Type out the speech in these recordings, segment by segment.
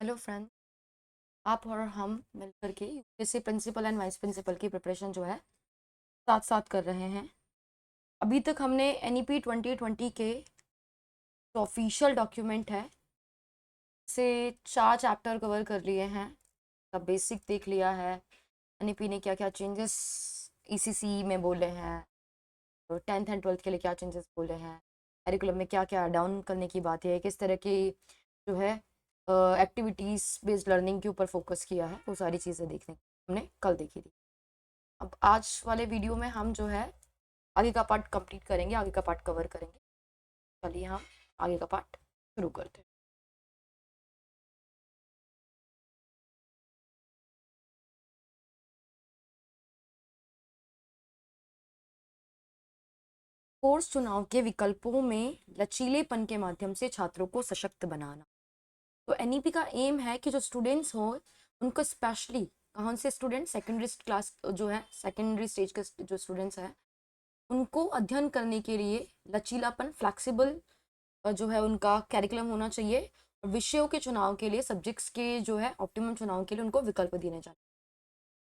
Hello friend. आप और हम मिलकर के UPSC principal and vice principal की प्रिपरेशन जो है साथ साथ कर रहे हैं। अभी तक हमने एनईपी 2020 के जो ऑफिशियल डॉक्यूमेंट है से 4 चैप्टर कवर कर लिए हैं। सब बेसिक देख लिया है। एनईपी ने क्या क्या चेंजेस ईसीसी में बोले हैं, तो 10th एंड 12th के लिए क्या चेंजेस बोले हैं, करिकुलम में क्या क्या डाउन करने की बात है, किस तरह की जो है एक्टिविटीज़ बेस्ड लर्निंग के ऊपर फोकस किया है, वो सारी चीज़ें देखने हमने कल देखी थी। अब आज वाले वीडियो में हम जो है आगे का पार्ट कंप्लीट करेंगे, आगे का पार्ट कवर करेंगे। चलिए हम आगे का पार्ट शुरू करते हैं। कोर्स चुनाव के विकल्पों में लचीलेपन के माध्यम से छात्रों को सशक्त बनाना। तो एनईपी का एम है कि जो स्टूडेंट्स हो उनको स्पेशली कौन से स्टूडेंट सेकेंडरी क्लास जो है सेकेंडरी स्टेज के जो स्टूडेंट्स हैं उनको अध्ययन करने के लिए लचीलापन फ्लैक्सिबल जो है उनका कैरिकुलम होना चाहिए। और विषयों के चुनाव के लिए सब्जेक्ट्स के जो है ऑप्टिमम चुनाव के लिए उनको विकल्प देने चाहिए।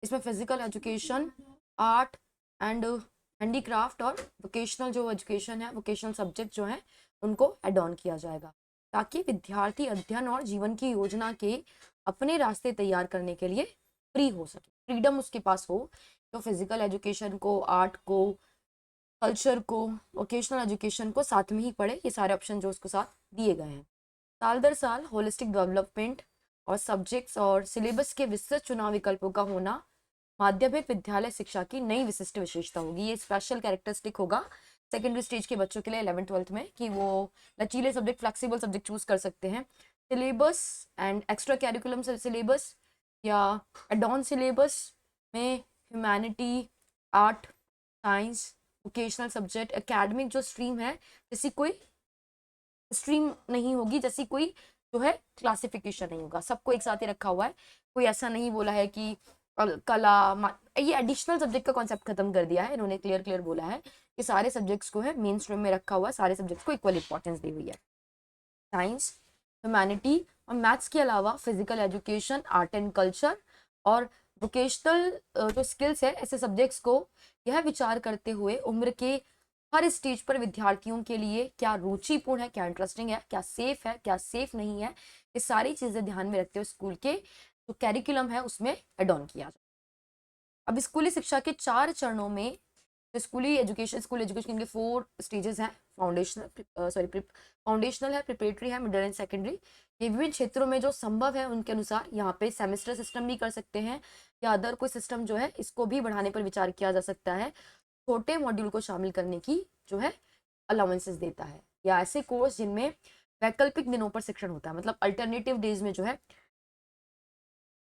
इसमें physical education, art and handicraft और वोकेशनल जो एजुकेशन है, वोकेशनल सब्जेक्ट जो है उनको एड ऑन किया जाएगा ताकि विद्यार्थी अध्ययन और जीवन की योजना के अपने रास्ते तैयार करने के लिए फ्री हो सके, फ्रीडम उसके पास हो। तो फिजिकल एजुकेशन को, आर्ट को, कल्चर को, वोकेशनल एजुकेशन को साथ में ही पढ़े। ये सारे ऑप्शन जो उसको साथ दिए गए हैं। साल दर साल होलिस्टिक डेवलपमेंट और सब्जेक्ट्स और सिलेबस के विस्तृत चुनाव विकल्पों का होना माध्यमिक विद्यालय शिक्षा की नई विशिष्ट विशेषता होगी। ये स्पेशल कैरेक्टरिस्टिक होगा सेकेंडरी स्टेज के बच्चों के लिए 11th-12th में कि वो लचीले सब्जेक्ट, फ्लेक्सिबल सब्जेक्ट चूज कर सकते हैं। Syllabus and extra curriculum syllabus या एडॉन सिलेबस में humanity, art, science, vocational subject, academic जो स्ट्रीम है जैसी कोई स्ट्रीम नहीं होगी, जैसी कोई जो है क्लासिफिकेशन नहीं होगा, सबको एक साथ ही रखा हुआ है। कोई ऐसा नहीं बोला है कि कला ये एडिशनल सब्जेक्ट का कॉन्सेप्ट खत्म कर दिया है इन्होंने। क्लियर क्लियर बोला है कि सारे सब्जेक्ट्स को है मेन स्ट्रीम में रखा हुआ है, सारे सब्जेक्ट्स को इक्वल इंपॉर्टेंस दी हुई है। साइंस, ह्यूमैनिटी और मैथ्स के अलावा physical education, art and culture और वोकेशनल जो स्किल्स है, ऐसे सब्जेक्ट्स को यह विचार करते हुए उम्र के हर स्टेज पर विद्यार्थियों के लिए क्या रुचिपूर्ण है, क्या इंटरेस्टिंग है, क्या सेफ है, क्या सेफ नहीं है, ये सारी चीजें ध्यान में रखते हुए स्कूल के जो कैरिकुलम है उसमें एड ऑन किया जाए। अब स्कूली शिक्षा के 4 चरणों में स्कूल एजुकेशन के 4 स्टेजेस हैं। फाउंडेशनल है, प्रिपरेटरी है, मिडिल एंड सेकेंडरी। ये विभिन्न क्षेत्रों में जो संभव है उनके अनुसार यहाँ पे सेमेस्टर सिस्टम भी कर सकते हैं या अदर कोई सिस्टम जो है इसको भी बढ़ाने पर विचार किया जा सकता है। छोटे मॉड्यूल को शामिल करने की जो है अलाउंसेस देता है, या ऐसे कोर्स जिनमें वैकल्पिक दिनों पर शिक्षण होता है, मतलब अल्टरनेटिव डेज में जो है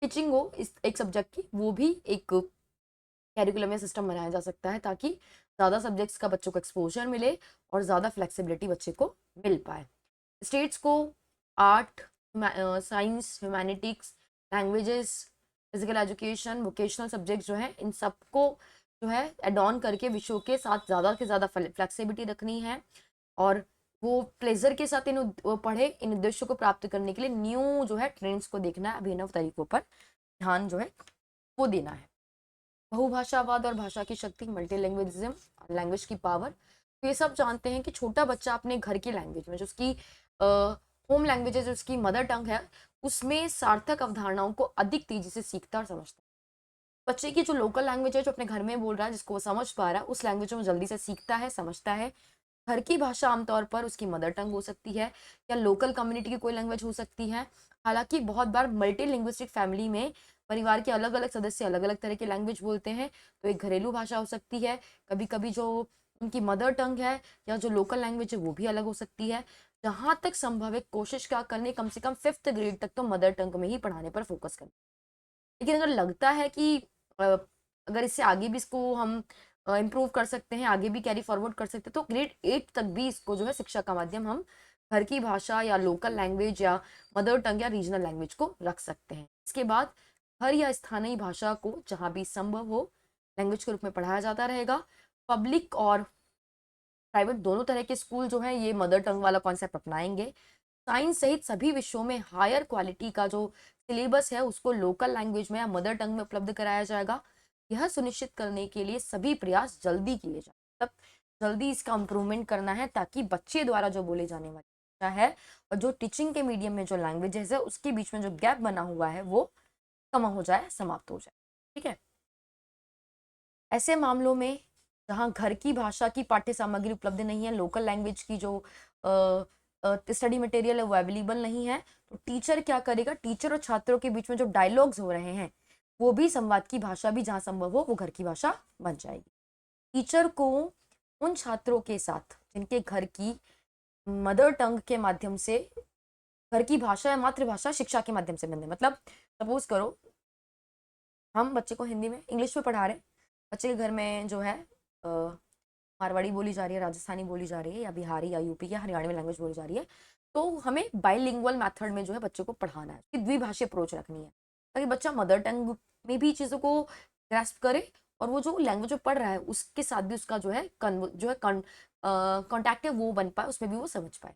टीचिंग हो इस एक सब्जेक्ट की, वो भी एक कैरिकुलम या सिस्टम बनाया जा सकता है ताकि ज़्यादा सब्जेक्ट्स का बच्चों को एक्सपोजर मिले और ज़्यादा फ्लेक्सिबिलिटी बच्चे को मिल पाए। स्टेट्स को art, science, humanities, languages, physical education, vocational subject जो है इन सबको जो है एड ऑन करके विषयों के साथ ज़्यादा से ज़्यादा फ्लेक्सिबिलिटी रखनी है और वो प्लेजर के साथ वो पढ़े। इन उद्देश्यों को प्राप्त करने के लिए न्यू जो है ट्रेंड्स को देखना है, अभिनव तरीकों पर ध्यान जो है वो देना है। बहुभाषावाद और भाषा की शक्ति, मल्टी लैंग्वेजिज्म, लैंग्वेज की पावर। तो ये सब जानते हैं कि छोटा बच्चा अपने घर की लैंग्वेज में, जो उसकी होम लैंग्वेज है, जो उसकी मदर टंग है, उसमें सार्थक अवधारणाओं को अधिक तेजी से सीखता और समझता है। बच्चे की जो लोकल लैंग्वेज है, जो अपने घर में बोल रहा है, जिसको वो समझ पा रहा है, उस लैंग्वेज में जल्दी से सीखता है, समझता है। घर की भाषा आमतौर पर उसकी मदर टंग हो सकती है या लोकल कम्युनिटी की कोई लैंग्वेज हो सकती है। हालांकि बहुत बार मल्टी लिंग्विस्टिक फैमिली में परिवार के अलग अलग सदस्य अलग अलग तरह की लैंग्वेज बोलते हैं, तो एक घरेलू भाषा हो सकती है। कभी कभी जो उनकी मदर टंग है या जो लोकल लैंग्वेज है वो भी अलग हो सकती है। जहाँ तक संभव है कोशिश क्या करनी, कम से कम 5th ग्रेड तक तो मदर टंग में ही पढ़ाने पर फोकस करना। लेकिन अगर लगता है कि अगर इससे आगे भी इसको हम इम्प्रूव कर सकते हैं, आगे भी कैरी फॉरवर्ड कर सकते हैं, तो ग्रेड 8 तक भी इसको जो है शिक्षा का माध्यम हम घर की भाषा या लोकल लैंग्वेज या मदर टंग या रीजनल लैंग्वेज को रख सकते हैं। इसके बाद घर या स्थानीय भाषा को जहाँ भी संभव हो लैंग्वेज के रूप में पढ़ाया जाता रहेगा। पब्लिक और प्राइवेट दोनों तरह के स्कूल जो है ये मदर टंग वाला कॉन्सेप्ट अपनाएंगे। साइंस सहित सभी विषयों में हायर क्वालिटी का जो सिलेबस है उसको लोकल लैंग्वेज में या मदर टंग में उपलब्ध कराया जाएगा। यह सुनिश्चित करने के लिए सभी प्रयास जल्दी किए जाए, मतलब जल्दी इसका इम्प्रूवमेंट करना है ताकि बच्चे द्वारा जो बोले जाने वाली भाषा है और जो टीचिंग के मीडियम में जो लैंग्वेजेस है उसके बीच में जो गैप बना हुआ है वो कम हो जाए, समाप्त हो जाए। ठीक है। ऐसे मामलों में जहाँ घर की भाषा की पाठ्य सामग्री उपलब्ध नहीं है, लोकल लैंग्वेज की जो स्टडी मटेरियल है वो अवेलेबल नहीं है, तो टीचर क्या करेगा, टीचर और छात्रों के बीच में जो डायलॉग्स हो रहे हैं वो भी संवाद की भाषा भी जहाँ संभव हो वो घर की भाषा बन जाएगी। टीचर को उन छात्रों के साथ जिनके घर की मदर टंग के माध्यम से, घर की भाषा या मातृभाषा शिक्षा के माध्यम से बनने, मतलब सपोज करो हम बच्चे को हिंदी में इंग्लिश में पढ़ा रहे हैं, बच्चे के घर में जो है मारवाड़ी बोली जा रही है, राजस्थानी बोली जा रही है, या बिहारी या यूपी या हरियाणवी में लैंग्वेज बोली जा रही है, तो हमें बाइलिंगुअल मेथड में जो है बच्चे को पढ़ाना है, कि द्विभाषीय अप्रोच रखनी है ताकि बच्चा मदर टंग में भी चीज़ों को ग्रास्प करे और वो जो लैंग्वेज में पढ़ रहा है उसके साथ भी उसका जो है कॉन्टैक्ट है वो बन पाए, उसमें भी वो समझ पाए।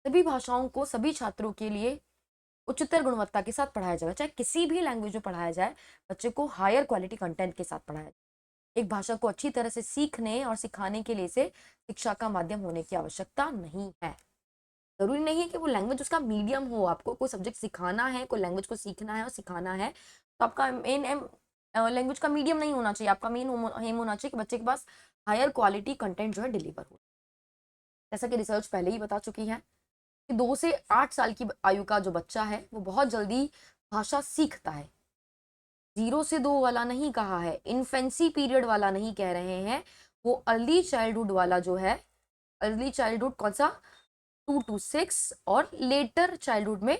सभी भाषाओं को सभी छात्रों के लिए उच्चतर गुणवत्ता के साथ पढ़ाया जाएगा, चाहे किसी भी लैंग्वेज में पढ़ाया जाए, बच्चे को हायर क्वालिटी कंटेंट के साथ पढ़ाया जाए। एक भाषा को अच्छी तरह से सीखने और सिखाने के लिए इसे शिक्षा का माध्यम होने की आवश्यकता नहीं है। जरूरी नहीं है कि वो लैंग्वेज उसका मीडियम हो, आपको कोई सब्जेक्ट सिखाना है, कोई लैंग्वेज को सीखना है और सिखाना है, तो आपका मेन एम लैंग्वेज का मीडियम नहीं होना चाहिए, आपका मेन एम होना चाहिए कि बच्चे के पास हायर क्वालिटी कंटेंट जो है डिलीवर हो। जैसा कि रिसर्च पहले ही बता चुकी है कि 2 से 8 साल की आयु का जो बच्चा है वो बहुत जल्दी भाषा सीखता है। 0 से 2 वाला नहीं कहा है, इन्फेंसी पीरियड वाला नहीं कह रहे हैं, वो अर्ली चाइल्डहुड वाला जो है, अर्ली चाइल्डहुड कौन सा, 2 to 6 और लेटर चाइल्डहुड में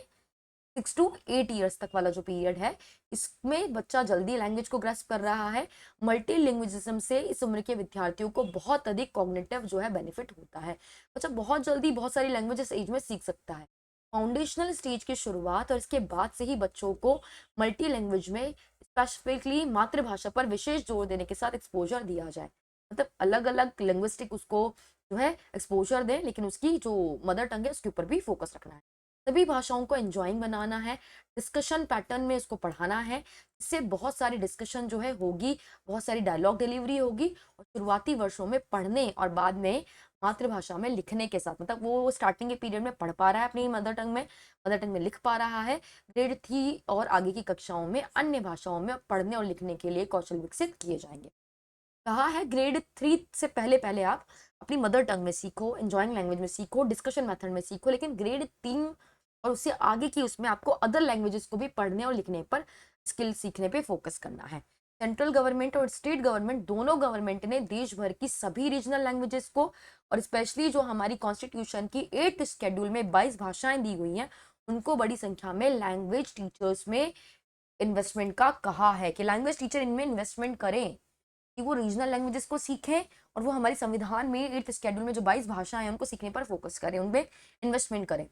6 to 8 ईयर्स तक वाला जो पीरियड है, इसमें बच्चा जल्दी लैंग्वेज को ग्रास्प कर रहा है। मल्टी लिंग्विज्म से इस उम्र के विद्यार्थियों को बहुत अधिक कॉग्निटिव जो है बेनिफिट होता है। बच्चा बहुत जल्दी बहुत सारी लैंग्वेज इस एज में सीख सकता है। फाउंडेशनल स्टेज की शुरुआत और इसके बाद से ही बच्चों को मल्टी लैंग्वेज में स्पेसिफिकली मातृभाषा पर विशेष जोर देने के साथ एक्सपोजर दिया जाए, मतलब अलग अलग लिंग्विस्टिक उसको जो है एक्सपोजर दें, लेकिन उसकी जो मदर टंग है उसके ऊपर भी फोकस रखना है। सभी भाषाओं को एंजॉइंग बनाना है, डिस्कशन पैटर्न में इसको पढ़ाना है, इससे बहुत सारी डिस्कशन जो है होगी, बहुत सारी डायलॉग डिलीवरी होगी और शुरुआती वर्षों में पढ़ने और बाद में मातृभाषा में लिखने के साथ, मतलब वो स्टार्टिंग के पीरियड में पढ़ पा रहा है अपनी मदर टंग में लिख पा रहा है, ग्रेड 3 और आगे की कक्षाओं में अन्य भाषाओं में पढ़ने और लिखने के लिए कौशल विकसित किए जाएंगे। कहा है ग्रेड 3 से पहले पहले आप अपनी मदर टंग में सीखो, एंजॉइंग लैंग्वेज में सीखो, डिस्कशन मेथड में सीखो, लेकिन ग्रेड 3 और उससे आगे की उसमें आपको अदर लैंग्वेजेस को भी पढ़ने और लिखने पर, स्किल सीखने पे फोकस करना है। सेंट्रल गवर्नमेंट और स्टेट गवर्नमेंट दोनों गवर्नमेंट ने देश भर की सभी रीजनल लैंग्वेजेस को और स्पेशली जो हमारी कॉन्स्टिट्यूशन की 8th शेड्यूल में 22 भाषाएं दी हुई हैं उनको बड़ी संख्या में लैंग्वेज टीचर्स में इन्वेस्टमेंट का कहा है कि लैंग्वेज टीचर इनमें इन्वेस्टमेंट करें कि वो रीजनल लैंग्वेजेस को सीखें और वो हमारी संविधान में 8th शेड्यूल में जो 22 भाषाएं हैं उनको सीखने पर फोकस करें, उनमें इन्वेस्टमेंट करें।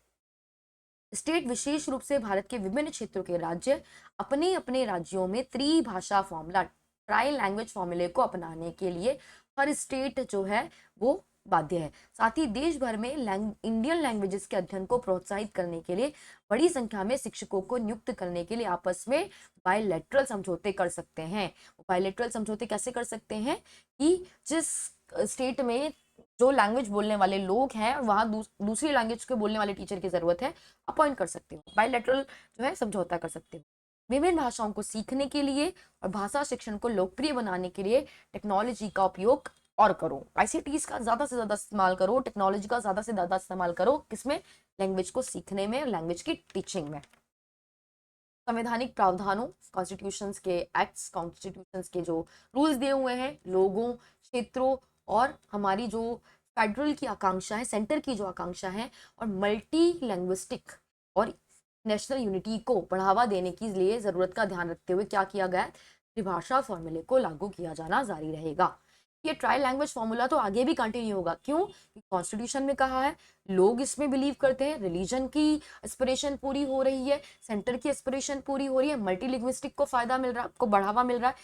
स्टेट विशेष रूप से भारत के विभिन्न क्षेत्रों के राज्य अपने अपने राज्यों में त्रिभाषा फॉर्मूला, ट्राई लैंग्वेज फॉर्मूले को अपनाने के लिए हर स्टेट जो है वो बाध्य है। साथ ही देश भर में इंडियन लैंग्वेजेस के अध्ययन को प्रोत्साहित करने के लिए बड़ी संख्या में शिक्षकों को नियुक्त करने के लिए आपस में बायलैटरल समझौते कर सकते हैं। बायलैटरल समझौते कैसे कर सकते हैं कि जिस स्टेट में जो लैंग्वेज बोलने वाले लोग हैं वहां दूसरी लैंग्वेज के बोलने वाले टीचर की जरूरत है, अपॉइंट कर सकते हो, बायलैटरल जो है समझौता कर सकते हो। विभिन्न भाषाओं को सीखने के लिए और भाषा शिक्षण को लोकप्रिय बनाने के लिए टेक्नोलॉजी का उपयोग और करो, आईसीटीज का ज्यादा से ज्यादा इस्तेमाल करो, टेक्नोलॉजी का ज्यादा से ज्यादा इस्तेमाल करो, किसमें, लैंग्वेज को सीखने में, लैंग्वेज की टीचिंग में। संवैधानिक प्रावधानों, कॉन्स्टिट्यूशंस के एक्ट्स, कॉन्स्टिट्यूशंस के जो रूल्स दिए हुए हैं लोगों, क्षेत्रों और हमारी जो फेडरल की आकांक्षा है, सेंटर की जो आकांक्षा है और मल्टी लैंग्विस्टिक और नेशनल यूनिटी को बढ़ावा देने के लिए जरूरत का ध्यान रखते हुए क्या किया गया है, त्रिभाषा फॉर्मूले को लागू किया जाना जारी रहेगा। ये ट्राई लैंग्वेज फॉर्मूला तो आगे भी कंटिन्यू होगा, क्यों, कॉन्स्टिट्यूशन में कहा है, लोग इसमें बिलीव करते हैं, रिलीजन की एस्पिरेशन पूरी हो रही है, सेंटर की एस्पिरेशन पूरी हो रही है, मल्टीलिंग्विस्टिक को फायदा मिल रहा है, आपको बढ़ावा मिल रहा है,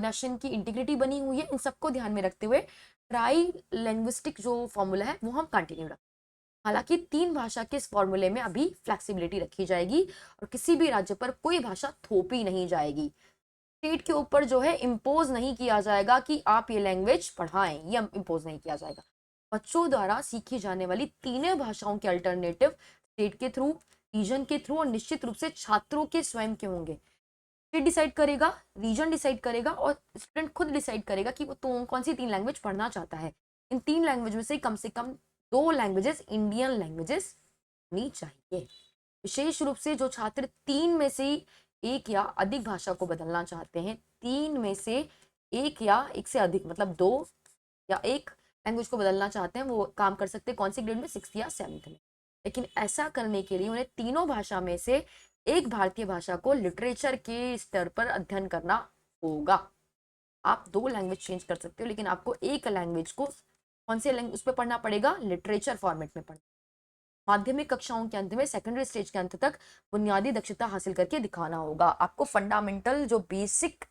नेशन की इंटीग्रिटी बनी हुई है, इन सबको ध्यान में रखते हुए ट्राई लैंग्विस्टिक जो फॉर्मूला है वो हम कंटिन्यू रखें। हालांकि 3 भाषा के इस फॉर्मूले में अभी फ्लेक्सिबिलिटी रखी जाएगी और किसी भी राज्य पर कोई भाषा थोपी नहीं जाएगी। स्टेट के ऊपर जो है इम्पोज नहीं किया जाएगा कि आप ये लैंग्वेज पढ़ाएं, ये इम्पोज नहीं किया जाएगा। बच्चों द्वारा सीखी जाने वाली तीनों भाषाओं के अल्टरनेटिव स्टेट के थ्रू, रीजन के थ्रू और निश्चित रूप से छात्रों के स्वयं के होंगे। स्टेट डिसाइड करेगा, रीजन डिसाइड करेगा और स्टूडेंट खुद डिसाइड करेगा कि वो तो कौन सी 3 लैंग्वेज पढ़ना चाहता है। इन 3 लैंग्वेज में से कम 2 लैंग्वेजेस इंडियन लैंग्वेजेस होनी चाहिए। विशेष रूप से जो छात्र 3 में से एक या अधिक भाषा को बदलना चाहते हैं, 3 में से एक या एक से अधिक मतलब 2 या 1 लैंग्वेज को बदलना चाहते हैं, वो काम कर सकते हैं कौन सी ग्रेड में, 6th या 7th में। लेकिन ऐसा करने के लिए उन्हें तीनों भाषा में से एक भारतीय भाषा को लिटरेचर के स्तर पर अध्ययन करना होगा। आप 2 लैंग्वेज चेंज कर सकते हो, लेकिन आपको एक लैंग्वेज को कौन से लैंग्वेज उस पर पढ़ना पड़ेगा, लिटरेचर फॉर्मेट में पढ़ना। माध्यमिक कक्षाओं के अंत में, सेकेंडरी स्टेज के अंत तक बुनियादी दक्षता हासिल करके दिखाना होगा। आपको फंडामेंटल जो बेसिक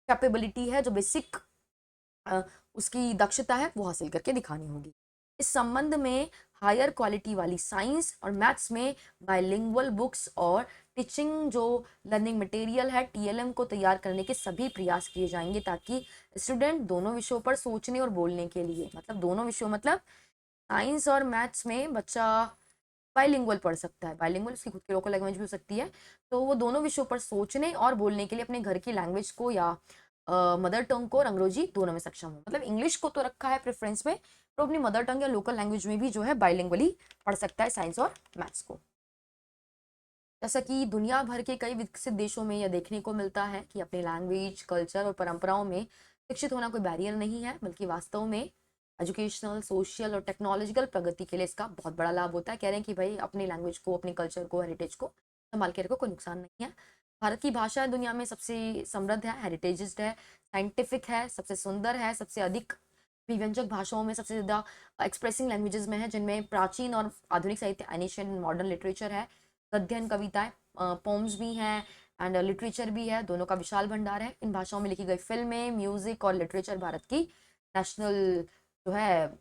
कैपेबिलिटी है, जो बेसिक उसकी दक्षता है, वो हासिल करके दिखानी होगी। इस संबंध में हायर क्वालिटी वाली साइंस और मैथ्स में बाइलिंगुअल बुक्स और टीचिंग जो लर्निंग मटेरियल है TLM को तैयार करने के सभी प्रयास किए जाएंगे, ताकि स्टूडेंट दोनों विषयों पर सोचने और बोलने के लिए, मतलब दोनों विषयों मतलब साइंस और मैथ्स में बच्चा बाइलिंगुअल पढ़ सकता है, बाइलिंगुअल उसकी खुद की लोकल लैंग्वेज भी हो सकती है, तो वो दोनों विषयों पर सोचने और बोलने के लिए अपने घर की लैंग्वेज को या मदर टंग को और अंग्रेजी दोनों में सक्षम हो। मतलब इंग्लिश को तो रखा है प्रेफरेंस में, तो अपनी मदर टंग या लोकल लैंग्वेज में भी जो है बाइलिंगुअली पढ़ सकता है साइंस और मैथ्स को। जैसा कि दुनिया भर के कई विकसित देशों में यह देखने को मिलता है कि अपनी लैंग्वेज, कल्चर और परंपराओं में शिक्षित होना कोई बैरियर नहीं है, बल्कि वास्तव में एजुकेशनल, सोशल और टेक्नोलॉजिकल प्रगति के लिए इसका बहुत बड़ा लाभ होता है। कह रहे हैं कि भाई अपनी लैंग्वेज को, अपने कल्चर को, हेरिटेज को संभाल के रखो, कोई नुकसान नहीं है। भारत की भाषा दुनिया में सबसे समृद्ध है, हेरिटेजिस्ट है, साइंटिफिक है, सबसे सुंदर है, सबसे अधिक विव्यंजक भाषाओं में सबसे ज़्यादा एक्सप्रेसिंग लैंग्वेजेस में है, जिनमें प्राचीन और आधुनिक साहित्य, एनिशियंट एंड मॉडर्न लिटरेचर है, गद्य, कविताएं, पोम्स भी हैं एंड लिटरेचर भी है, दोनों का विशाल भंडार है। इन भाषाओं में लिखी गई फिल्में, म्यूजिक और लिटरेचर भारत की नेशनल जो है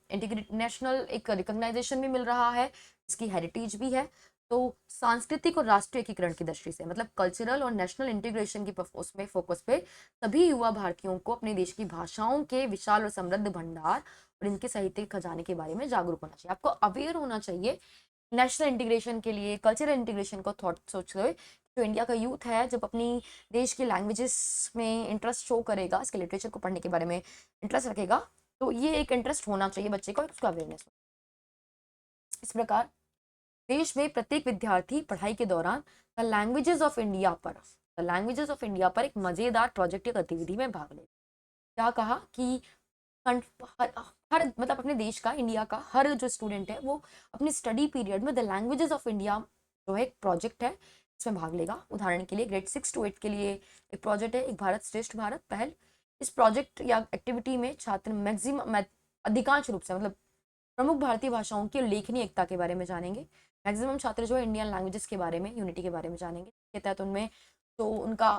नेशनल एक रिकॉग्नाइजेशन भी मिल रहा है, इसकी हेरिटेज भी है। तो सांस्कृतिक और राष्ट्रीय एकीकरण की दृष्टि से, मतलब कल्चरल और नेशनल इंटीग्रेशन की उसमें फोकस पे सभी युवा भारतीयों को अपने देश की भाषाओं के विशाल और समृद्ध भंडार और इनके साहित्यिक खजाने के बारे में जागरूक होना चाहिए। आपको अवेयर होना चाहिए नेशनल इंटीग्रेशन के लिए, कल्चरल इंटीग्रेशन को थॉट सोच रहे। जो इंडिया का यूथ है, जब अपनी देश के लैंग्वेजेस में इंटरेस्ट शो करेगा, इसके लिटरेचर को पढ़ने के बारे में इंटरेस्ट रखेगा, तो ये एक इंटरेस्ट होना चाहिए बच्चे को, उसका अवेयरनेस। इस प्रकार देश में प्रत्येक विद्यार्थी पढ़ाई के दौरान द लैंग्वेजेस ऑफ इंडिया पर एक मजेदार प्रोजेक्ट या गतिविधि में भाग ले। क्या कहा कि हर मतलब अपने देश का, इंडिया का हर जो स्टूडेंट है वो अपने स्टडी पीरियड में द लैंग्वेजेस ऑफ इंडिया जो है एक प्रोजेक्ट है, इसमें भाग लेगा। उदाहरण के लिए ग्रेड 6 to 8 के लिए एक प्रोजेक्ट है, एक भारत श्रेष्ठ भारत पहल। इस प्रोजेक्ट या एक्टिविटी में छात्र मैक्सिमम अधिकांश रूप से मतलब प्रमुख भारतीय भाषाओं की लेखनी एकता के बारे में जानेंगे। मैक्सिमम छात्र जो है इंडियन लैंग्वेजेस के बारे में, यूनिटी के बारे में जानेंगे। इसके तहत उनमें जो उनका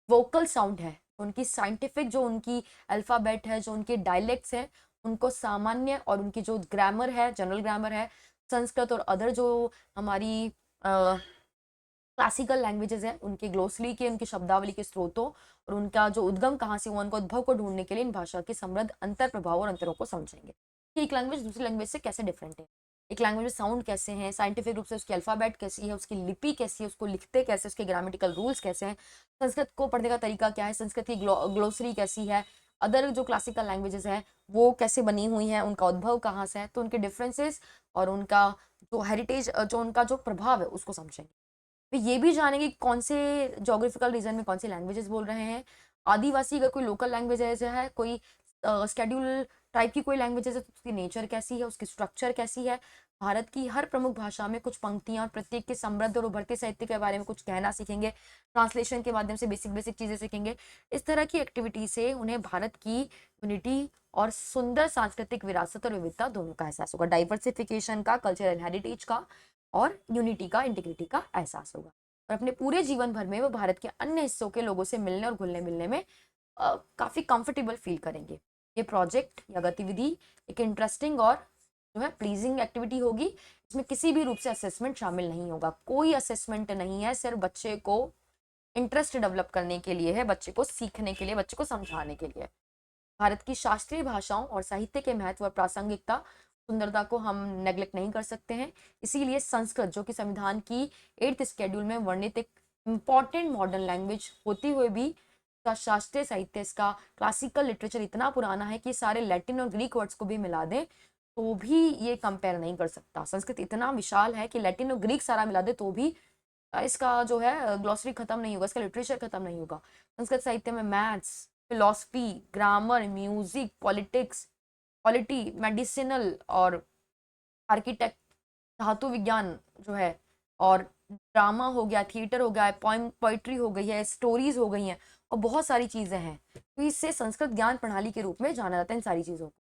वोकल साउंड है, उनकी साइंटिफिक जो उनकी अल्फ़ाबेट है, जो उनके डायलेक्ट्स हैं, उनको सामान्य और उनकी जो ग्रामर है, जनरल ग्रामर है, संस्कृत और अदर जो हमारी क्लासिकल लैंग्वेजेस हैं, उनके ग्लोसरी के, उनकी शब्दावली के स्रोतों और उनका जो उद्गम कहाँ से हुआ, उनका उद्भव को ढूंढने के लिए इन भाषा के समृद्ध अंतर प्रभाव और अंतरों को समझेंगे कि एक लैंग्वेज दूसरी लैंग्वेज से कैसे डिफरेंट है, एक लैंग्वेज में साउंड कैसे हैं, साइंटिफिक रूप से उसकी अल्फ़ाबेट कैसी है, उसकी लिपि कैसी है, उसको लिखते कैसे, उसके ग्रामेटिकल रूल्स कैसे हैं, संस्कृत को पढ़ने का तरीका क्या है, संस्कृत की ग्लोसरी कैसी है, अदर जो क्लासिकल लैंग्वेजेस हैं वो कैसे बनी हुई हैं, उनका उद्भव कहाँ से है, तो उनके डिफरेंसेस और उनका जो हेरिटेज, जो उनका जो प्रभाव है उसको समझेंगे। फिर ये भी जानेंगे कौन से जोग्राफिकल रीजन में कौन सी लैंग्वेजेस बोल रहे हैं। आदिवासी का कोई लोकल लैंग्वेज है, कोई स्केड्यूल टाइप की कोई लैंग्वेज है, तो उसकी नेचर कैसी है, उसकी स्ट्रक्चर कैसी है। भारत की हर प्रमुख भाषा में कुछ पंक्तियां, प्रत्येक के समृद्ध और उभरते साहित्य के बारे में कुछ कहना सीखेंगे, ट्रांसलेशन के माध्यम से बेसिक चीजें सीखेंगे। इस तरह की एक्टिविटी से उन्हें भारत की यूनिटी और सुंदर सांस्कृतिक विरासत और विविधता दोनों का एहसास होगा, डाइवर्सिफिकेशन का, कल्चरल हेरिटेज का और यूनिटी का, इंटीग्रिटी का एहसास होगा। और अपने पूरे जीवन भर में वो भारत के अन्य हिस्सों के लोगों से मिलने और घुलने मिलने में काफ़ी कंफर्टेबल फील करेंगे। ये प्रोजेक्ट या गतिविधि एक इंटरेस्टिंग और जो है प्लीजिंग एक्टिविटी होगी। इसमें किसी भी रूप से असेसमेंट शामिल नहीं होगा, कोई असेसमेंट नहीं है, सिर्फ बच्चे को इंटरेस्ट डेवलप करने के लिए है, बच्चे को सीखने के लिए, बच्चे को समझाने के लिए। भारत की शास्त्रीय भाषाओं और साहित्य के महत्व और प्रासंगिकता सुंदरता को हम नेग्लेक्ट नहीं कर सकते हैं। इसीलिए संस्कृत, जो कि संविधान की 8th शेड्यूल में वर्णित एक इम्पॉर्टेंट मॉडर्न लैंग्वेज होती हुए भी इसका शास्त्रीय साहित्य, इसका क्लासिकल लिटरेचर इतना पुराना है कि सारे लैटिन और ग्रीक वर्ड्स को भी मिला दें तो भी ये कंपेयर नहीं कर सकता। संस्कृत इतना विशाल है कि लैटिन और ग्रीक सारा मिला दे तो भी इसका जो है ग्लॉसरी खत्म नहीं होगा, इसका लिटरेचर खत्म नहीं होगा। संस्कृत साहित्य में maths, philosophy, grammar, music, politics, polity, medicinal और आर्किटेक्ट, धातु विज्ञान जो है, और ड्रामा हो गया, थिएटर हो गया, पोइम पोइट्री हो गई है, स्टोरीज हो गई हैं, और बहुत सारी चीज़ें हैं। तो इससे संस्कृत ज्ञान प्रणाली के रूप में जाना जाता है इन सारी चीज़ों को।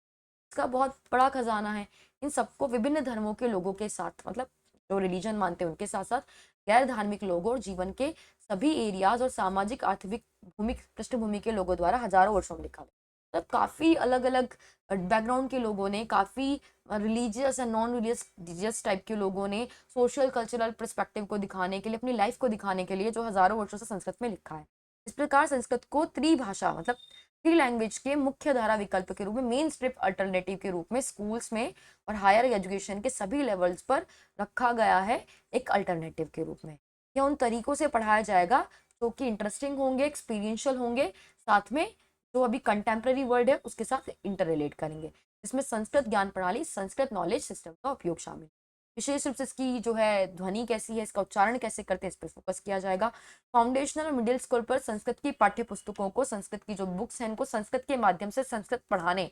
इसका बहुत बड़ा खजाना है। इन सबको विभिन्न धर्मों के लोगों के साथ, मतलब जो रिलीजन मानते हैं उनके साथ साथ गैर धार्मिक लोगों और जीवन के सभी एरियाज और सामाजिक आर्थिक भूमि पृष्ठभूमि के लोगों द्वारा हजारों वर्षों में लिखा गया। तो काफ़ी अलग अलग बैकग्राउंड के लोगों ने, काफ़ी रिलीजियस या नॉन रिलीजियस टाइप के लोगों ने सोशल कल्चरल पर्सपेक्टिव को दिखाने के लिए, अपनी लाइफ को दिखाने के लिए जो हजारों वर्षों से संस्कृत में लिखा है। इस प्रकार संस्कृत को त्रिभाषा, मतलब थ्री लैंग्वेज के मुख्य धारा विकल्प के रूप में, मेन स्ट्रीम अल्टरनेटिव के रूप में स्कूल्स में और हायर एजुकेशन के सभी लेवल्स पर रखा गया है, एक अल्टरनेटिव के रूप में। यह उन तरीकों से पढ़ाया जाएगा जो कि इंटरेस्टिंग होंगे, एक्सपीरियंशियल होंगे, साथ में जो अभी कंटेम्प्रेरी वर्ल्ड है उसके साथ इंटर रिलेट करेंगे। इसमें संस्कृत ज्ञान प्रणाली, संस्कृत नॉलेज सिस्टम का उपयोग शामिल। विशेष रूप से इसकी जो है ध्वनि कैसी है, इसका उच्चारण कैसे करते हैं, इस पर फोकस किया जाएगा। फाउंडेशनल और मिडिल स्कूल पर संस्कृत की पाठ्य पुस्तकों को, संस्कृत की जो बुक्स हैं इनको संस्कृत के माध्यम से संस्कृत पढ़ाने,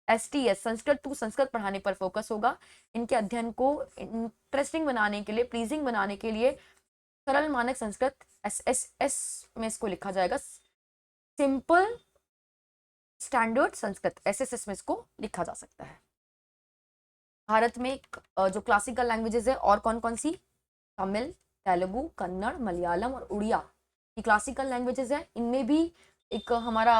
STS संस्कृत टू संस्कृत पढ़ाने पर फोकस होगा। इनके अध्ययन को इंटरेस्टिंग बनाने के लिए, प्लीजिंग बनाने के लिए सरल मानक संस्कृत SSS में इसको लिखा जाएगा, सिंपल स्टैंडर्ड संस्कृत SSS में इसको लिखा जा सकता है। भारत में जो क्लासिकल लैंग्वेजेस है और कौन कौन सी, तमिल, तेलुगु, कन्नड़, मलयालम और उड़िया, ये क्लासिकल लैंग्वेजेस है। इनमें भी एक हमारा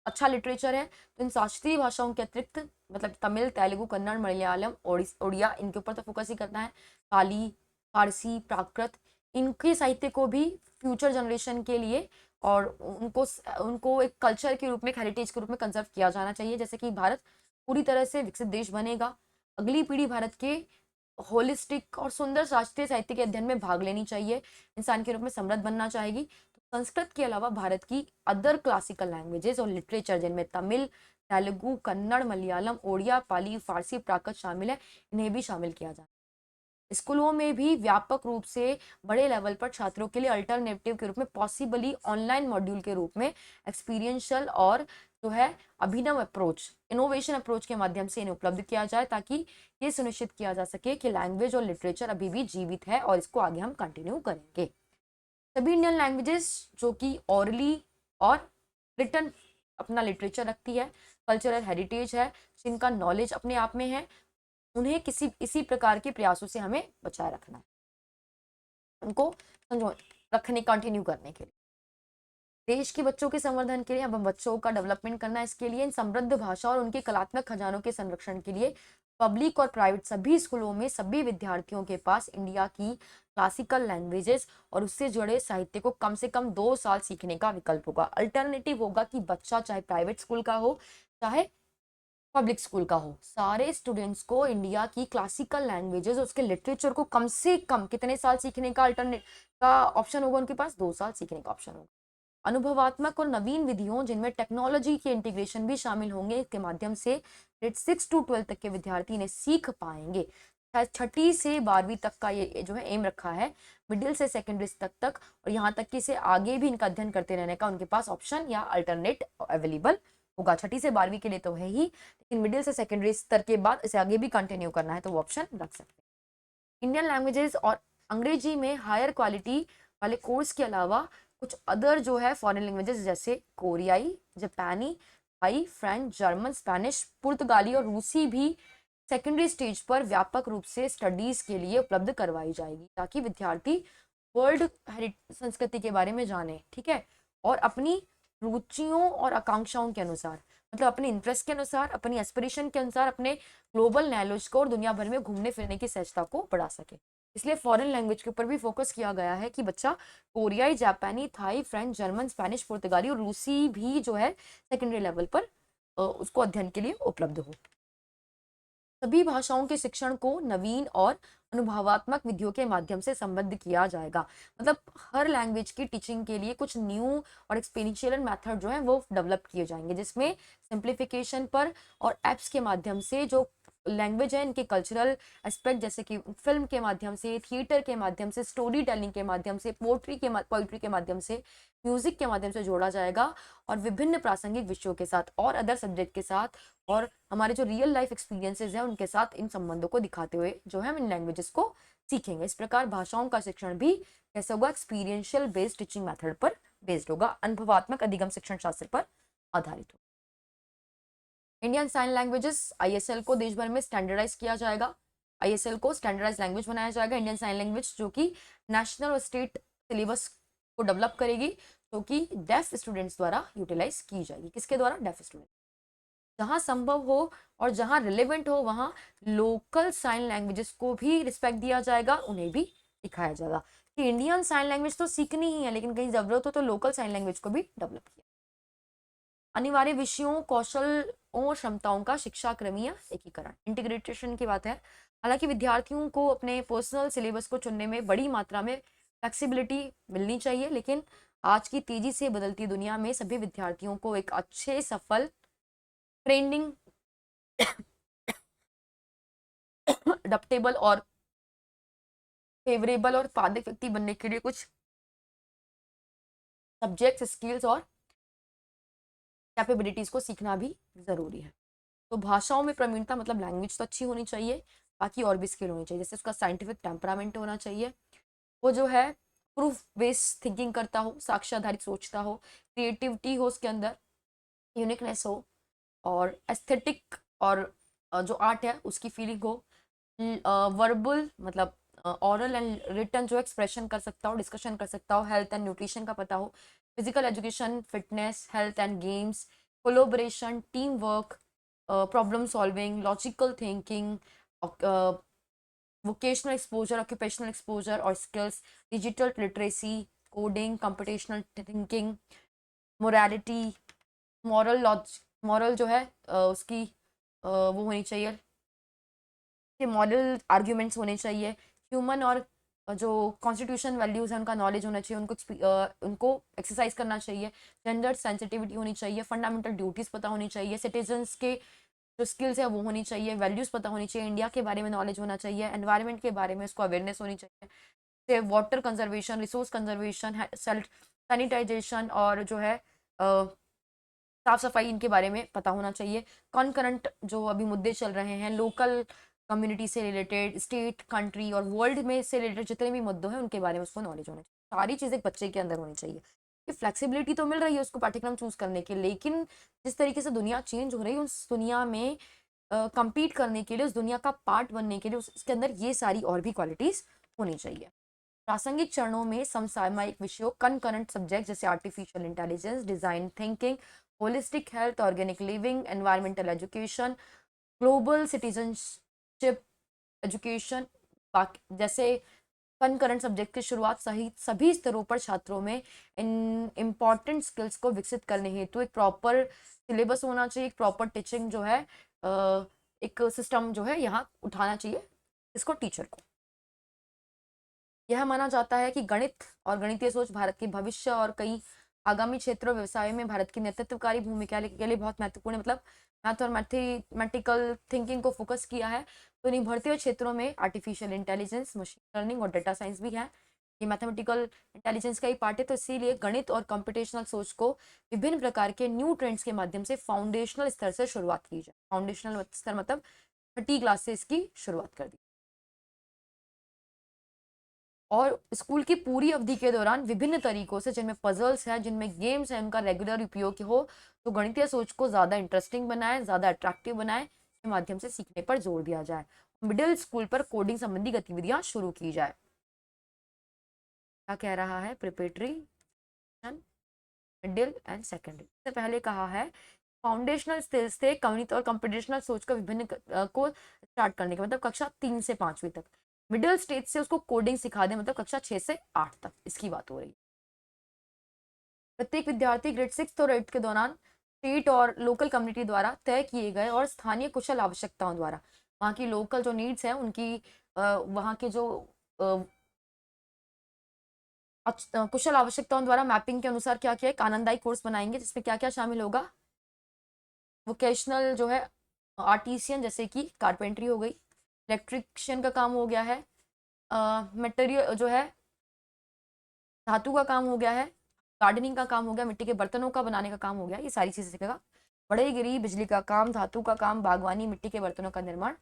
अच्छा लिटरेचर है। तो इन शास्त्रीय भाषाओं के अतिरिक्त, मतलब तमिल, तेलुगु, कन्नड़, मलयालम, उड़िया, इनके ऊपर तो फोकस ही करना है। पाली, फारसी, प्राकृत, इनके साहित्य को भी फ्यूचर जनरेशन के लिए और उनको एक कल्चर के रूप में, एक हेरिटेज के रूप में कंजर्व किया जाना चाहिए। जैसे कि भारत पूरी तरह से विकसित देश बनेगा, अगली पीढ़ी भारत के होलिस्टिक और सुंदर शास्त्रीय साहित्य के अध्ययन में भाग लेनी चाहिए, इंसान के रूप में समृद्ध बनना चाहेगी। तो संस्कृत के अलावा भारत की अदर क्लासिकल लैंग्वेजेस और लिटरेचर, जिनमें तमिल, तेलुगु, कन्नड़, मलयालम, ओडिया, पाली, फारसी, प्राकृत शामिल है, इन्हें भी शामिल किया जाए। स्कूलों में भी व्यापक रूप से बड़े लेवल पर छात्रों के लिए अल्टरनेटिव के रूप में, पॉसिबली ऑनलाइन मॉड्यूल के रूप में, एक्सपीरियंशियल और जो है अभिनव अप्रोच, इनोवेशन अप्रोच के माध्यम से इन्हें उपलब्ध किया जाए, ताकि ये सुनिश्चित किया जा सके कि लैंग्वेज और लिटरेचर अभी भी जीवित है और इसको आगे हम कंटिन्यू करेंगे। सभी इंडियन लैंग्वेजेस जो कि ऑरली और रिटन अपना लिटरेचर रखती है, कल्चरल हेरिटेज है, जिनका नॉलेज अपने आप में है, उन्हें इसी प्रकार के प्रयासों से हमें बचाए रखना है, उनको रखने, कंटिन्यू करने के लिए। देश के बच्चों के संवर्धन के लिए, अब बच्चों का डेवलपमेंट करना, इसके लिए इन समृद्ध भाषा और उनके कलात्मक खजानों के संरक्षण के लिए पब्लिक और प्राइवेट सभी स्कूलों में सभी विद्यार्थियों के पास इंडिया की क्लासिकल लैंग्वेजेस और उससे जुड़े साहित्य को कम से कम 2 साल सीखने का विकल्प होगा। अल्टरनेटिव होगा कि बच्चा चाहे प्राइवेट स्कूल का हो चाहे पब्लिक स्कूल का हो, सारे स्टूडेंट्स को इंडिया की क्लासिकल लैंग्वेजेस, उसके लिटरेचर को कम से कम कितने साल सीखने का ऑप्शन होगा, उनके पास 2 साल सीखने का ऑप्शन होगा। अनुभवात्मक और नवीन विधियों, जिनमें टेक्नोलॉजी के इंटीग्रेशन भी शामिल होंगे, के माध्यम से ग्रेड 6 to 12 तक के विद्यार्थी इन्हें सीख पाएंगे। 6ठी से 12वीं तक का ये जो है एम रखा है, मिडिल से सेकेंडरी तक और यहाँ तक कि इसे आगे भी इनका अध्ययन करते रहने का उनके पास ऑप्शन या अल्टरनेट अवेलेबल होगा। 6ठी से 12वीं के लिए तो है ही, लेकिन मिडिल से सेकेंडरी स्तर के बाद इसे आगे भी कंटिन्यू करना है तो वो ऑप्शन रख सकते हैं। इंडियन लैंग्वेजेस और अंग्रेजी में हायर क्वालिटी वाले कोर्स के अलावा कुछ अदर जो है फॉरेन लैंग्वेजेस, जैसे कोरियाई, जापानी, थाई, फ्रेंच, जर्मन, स्पेनिश, पुर्तगाली और रूसी भी सेकेंडरी स्टेज पर व्यापक रूप से स्टडीज के लिए उपलब्ध करवाई जाएगी, ताकि विद्यार्थी वर्ल्ड संस्कृति के बारे में जाने, ठीक है, और अपनी रुचियों और आकांक्षाओं के अनुसार मतलब अपने इंटरेस्ट के अनुसार, अपनी एस्पिरेशन के अनुसार अपने ग्लोबल नॉलेज को और दुनिया भर में घूमने फिरने की सहजता को बढ़ा सके। इसलिए फॉरेन लैंग्वेज के ऊपर भी फोकस किया गया है कि बच्चा कोरियाई, जापानी, थाई, फ्रेंच, जर्मन, स्पेनिश, पुर्तगाली और रूसी भी जो है सेकेंडरी लेवल पर उसको अध्ययन के लिए उपलब्ध हो। सभी भाषाओं के शिक्षण को नवीन और अनुभवात्मक विधियों के माध्यम से संबद्ध किया जाएगा। मतलब हर लैंग्वेज की टीचिंग के लिए कुछ न्यू और एक्सपेरिंशियल मेथड जो है वो डेवलप किए जाएंगे, जिसमें सिंप्लीफिकेशन पर और एप्स के माध्यम से जो लैंग्वेज है इनके कल्चरल एस्पेक्ट, जैसे कि फिल्म के माध्यम से, थिएटर के माध्यम से, स्टोरी टेलिंग के माध्यम से, पोइट्री के माध्यम से, म्यूजिक के माध्यम से जोड़ा जाएगा, और विभिन्न प्रासंगिक विषयों के साथ और अदर सब्जेक्ट के साथ और हमारे जो रियल लाइफ एक्सपीरियंसेस हैं उनके साथ इन संबंधों को दिखाते हुए जो है हम इन लैंग्वेजेस को सीखेंगे। इस प्रकार भाषाओं का शिक्षण भी कैसे होगा, एक्सपीरियंशियल बेस्ड टीचिंग मेथड पर बेस्ड होगा, अनुभवात्मक अधिगम शिक्षण शास्त्र पर आधारित होगा। इंडियन साइन लैंग्वेजेस आईएसएल को देश भर में स्टैंडर्डाइज किया जाएगा। आईएसएल को स्टैंडर्डाइज लैंग्वेज बनाया जाएगा, इंडियन साइन लैंग्वेज, जो कि नेशनल और स्टेट सिलेबस को डेवलप करेगी, जो कि डेफ स्टूडेंट्स द्वारा यूटिलाइज की जाएगी। किसके द्वारा? Deaf student. जहां संभव हो और जहां रिलेवेंट हो वहां लोकल साइन लैंग्वेजेस को भी रिस्पेक्ट दिया जाएगा, उन्हें भी सिखाया जाएगा कि इंडियन साइन लैंग्वेज तो सीखनी ही है, लेकिन कहीं जरूरत हो तो लोकल साइन लैंग्वेज को भी डेवलप किया। अनिवार्य विषयों, कौशल और क्षमताओं का शिक्षा क्रमीय एकीकरण, इंटीग्रेटेशन की बात है। हालांकि विद्यार्थियों को अपने पर्सनल सिलेबस को चुनने में बड़ी मात्रा में फ्लेक्सिबिलिटी मिलनी चाहिए, लेकिन आज की तेजी से बदलती दुनिया में सभी विद्यार्थियों को एक अच्छे, सफल, ट्रेंडिंग, अडेप्टेबल और फेवरेबल और पारदर्शी व्यक्ति बनने के लिए कुछ सब्जेक्ट्स, स्किल्स और कैपेबिलिटीज को सीखना भी जरूरी है। तो भाषाओं में प्रवीणता मतलब लैंग्वेज तो अच्छी होनी चाहिए, बाकी और भी स्किल होनी चाहिए, जैसे उसका साइंटिफिक टेम्परामेंट होना चाहिए, वो जो है प्रूफ बेस्ड थिंकिंग करता हो, साक्ष्य आधारित सोचता हो, क्रिएटिविटी हो उसके अंदर, यूनिकनेस हो, और एस्थेटिक और जो आर्ट है उसकी फीलिंग हो, वर्बल मतलब ऑरल एंड रिटन जो एक्सप्रेशन कर सकता हो, डिस्कशन कर सकता हो, हेल्थ एंड न्यूट्रिशन का पता हो, physical education, fitness, health and games, collaboration, team work, problem solving, logical thinking, vocational exposure, occupational exposure और skills, digital literacy, coding, computational thinking, morality, moral जो है उसकी वो होनी चाहिए, मॉरल आर्ग्यूमेंट्स होने चाहिए, ह्यूमन और जो कॉन्स्टिट्यूशन वैल्यूज है उनका नॉलेज होना चाहिए, उनको एक्सरसाइज करना चाहिए, जेंडर सेंसिटिविटी होनी चाहिए, फंडामेंटल ड्यूटीज पता होनी चाहिए, सिटीजन्स के जो स्किल्स है वो होनी चाहिए, वैल्यूज पता होनी चाहिए, इंडिया के बारे में नॉलेज होना चाहिए, एनवायरनमेंट के बारे में उसको अवेयरनेस होनी चाहिए, water conservation, resource conservation, self sanitisation और जो है साफ सफाई, इनके बारे में पता होना चाहिए। कॉन्करेंट जो अभी मुद्दे चल रहे हैं लोकल कम्युनिटी से रिलेटेड, स्टेट, कंट्री और वर्ल्ड में से रिलेटेड जितने भी मुद्दे हैं उनके बारे में उसको नॉलेज होना चाहिए। सारी चीज़ें बच्चे के अंदर होनी चाहिए कि फ्लेक्सिबिलिटी तो मिल रही है उसको पाठ्यक्रम चूज करने के, लेकिन जिस तरीके से दुनिया चेंज हो रही है उस दुनिया में compete करने के लिए, उस दुनिया का पार्ट बनने के लिए उसके अंदर ये सारी और भी क्वालिटीज होनी चाहिए। प्रासंगिक चरणों में समसामयिक विषयों, कनकरेंट सब्जेक्ट जैसे artificial intelligence, design thinking, holistic health, organic living, environmental education, global citizenship education, जैसे कनकरेंट सब्जेक्ट की शुरुआत सहित सभी स्तरों पर छात्रों में इन इम्पॉर्टेंट स्किल्स को विकसित करने हेतु एक प्रॉपर सिलेबस होना चाहिए, एक प्रॉपर टीचिंग जो है एक सिस्टम जो है यहाँ उठाना चाहिए इसको टीचर को। यह माना जाता है कि गणित और गणितीय सोच भारत के भविष्य और कई आगामी क्षेत्रों व्यवसाय में भारत की नेतृत्वकारी भूमिका के लिए बहुत महत्वपूर्ण है। मतलब मैथ और मैथमेटिकल थिंकिंग को फोकस किया है, तो इन बढ़ते क्षेत्रों में आर्टिफिशियल इंटेलिजेंस, मशीन लर्निंग और डेटा साइंस भी है। ये मैथमेटिकल इंटेलिजेंस का ही पार्ट है, तो इसीलिए गणित और कंप्यूटेशनल सोच को विभिन्न प्रकार के न्यू ट्रेंड्स के माध्यम से फाउंडेशनल स्तर से शुरुआत की जाए। फाउंडेशनल स्तर मतलब 30 क्लासेस की शुरुआत कर दी, और स्कूल की पूरी अवधि के दौरान विभिन्न तरीकों से, जिनमें पजल्स हैं, जिनमें गेम्स हैं, उनका रेगुलर उपयोग हो, तो गणितीय सोच को ज़्यादा इंटरेस्टिंग बनाए, ज़्यादा अट्रैक्टिव बनाए, के माध्यम से सीखने पर जोर दिया जाए। मिडिल स्कूल पर कोडिंग संबंधी गतिविधियां शुरू की जाए। क्या कह रहा है? प्रिपरेटरी, मिडिल एंड सेकेंडरी से पहले कहा है फाउंडेशनल स्किल्स थे कम्युनिटी और कंप्यूटेशनल सोच का विभिन्न को स्टार्ट करने के, मतलब कक्षा 3 से 5वीं तक। मिडिल स्टेज से उसको कोडिंग सिखा दें, मतलब कक्षा 6 से 8 तक, इसकी बात हो रही है। प्रत्येक विद्यार्थी ग्रेड 6 और 8 के दौरान स्टेट और लोकल कम्युनिटी द्वारा तय किए गए और स्थानीय कुशल आवश्यकताओं द्वारा, वहाँ की लोकल जो नीड्स हैं उनकी, वहाँ के जो कुशल आवश्यकताओं द्वारा मैपिंग के अनुसार क्या क्या एक आनंददायी कोर्स बनाएंगे, जिसमें क्या क्या शामिल होगा। वोकेशनल जो है आर्टिसियन, जैसे कि कारपेंट्री हो गई, इलेक्ट्रिशियन का काम हो गया है, मटेरियल जो है धातु का काम हो गया है, गार्डनिंग का काम हो गया, मिट्टी के बर्तनों का बनाने का काम हो गया, ये सारी चीजें सीखेगा। बढ़ईगिरी, बिजली का काम, धातु का काम, बागवानी, मिट्टी के बर्तनों का निर्माण,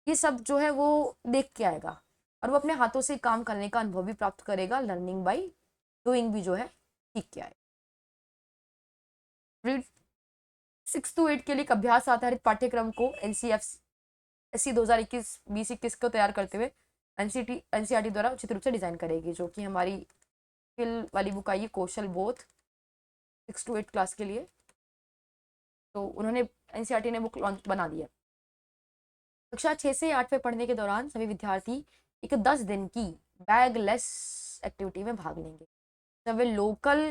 ये सब जो है वो देख के आएगा और वो अपने हाथों से काम करने का अनुभव भी प्राप्त करेगा। लर्निंग बाई डूइंग भी जो है सीख के आएगा। ग्रेड 6 to 8 के लिए एक अभ्यास आधारित पाठ्यक्रम को एनसीएफसी 2021 को तैयार करते हुए एनसीईआरटी द्वारा उचित रूप से डिजाइन करेगी, जो कि हमारी स्किल वाली बुक आई है, कौशल बोध 6 to 8 क्लास के लिए। तो उन्होंने एनसीईआरटी ने बुक लॉन्च बना दी है। कक्षा 6 से 8 में पढ़ने के दौरान सभी विद्यार्थी एक 10 दिन की बैगलेस एक्टिविटी में भाग लेंगे। जब वे लोकल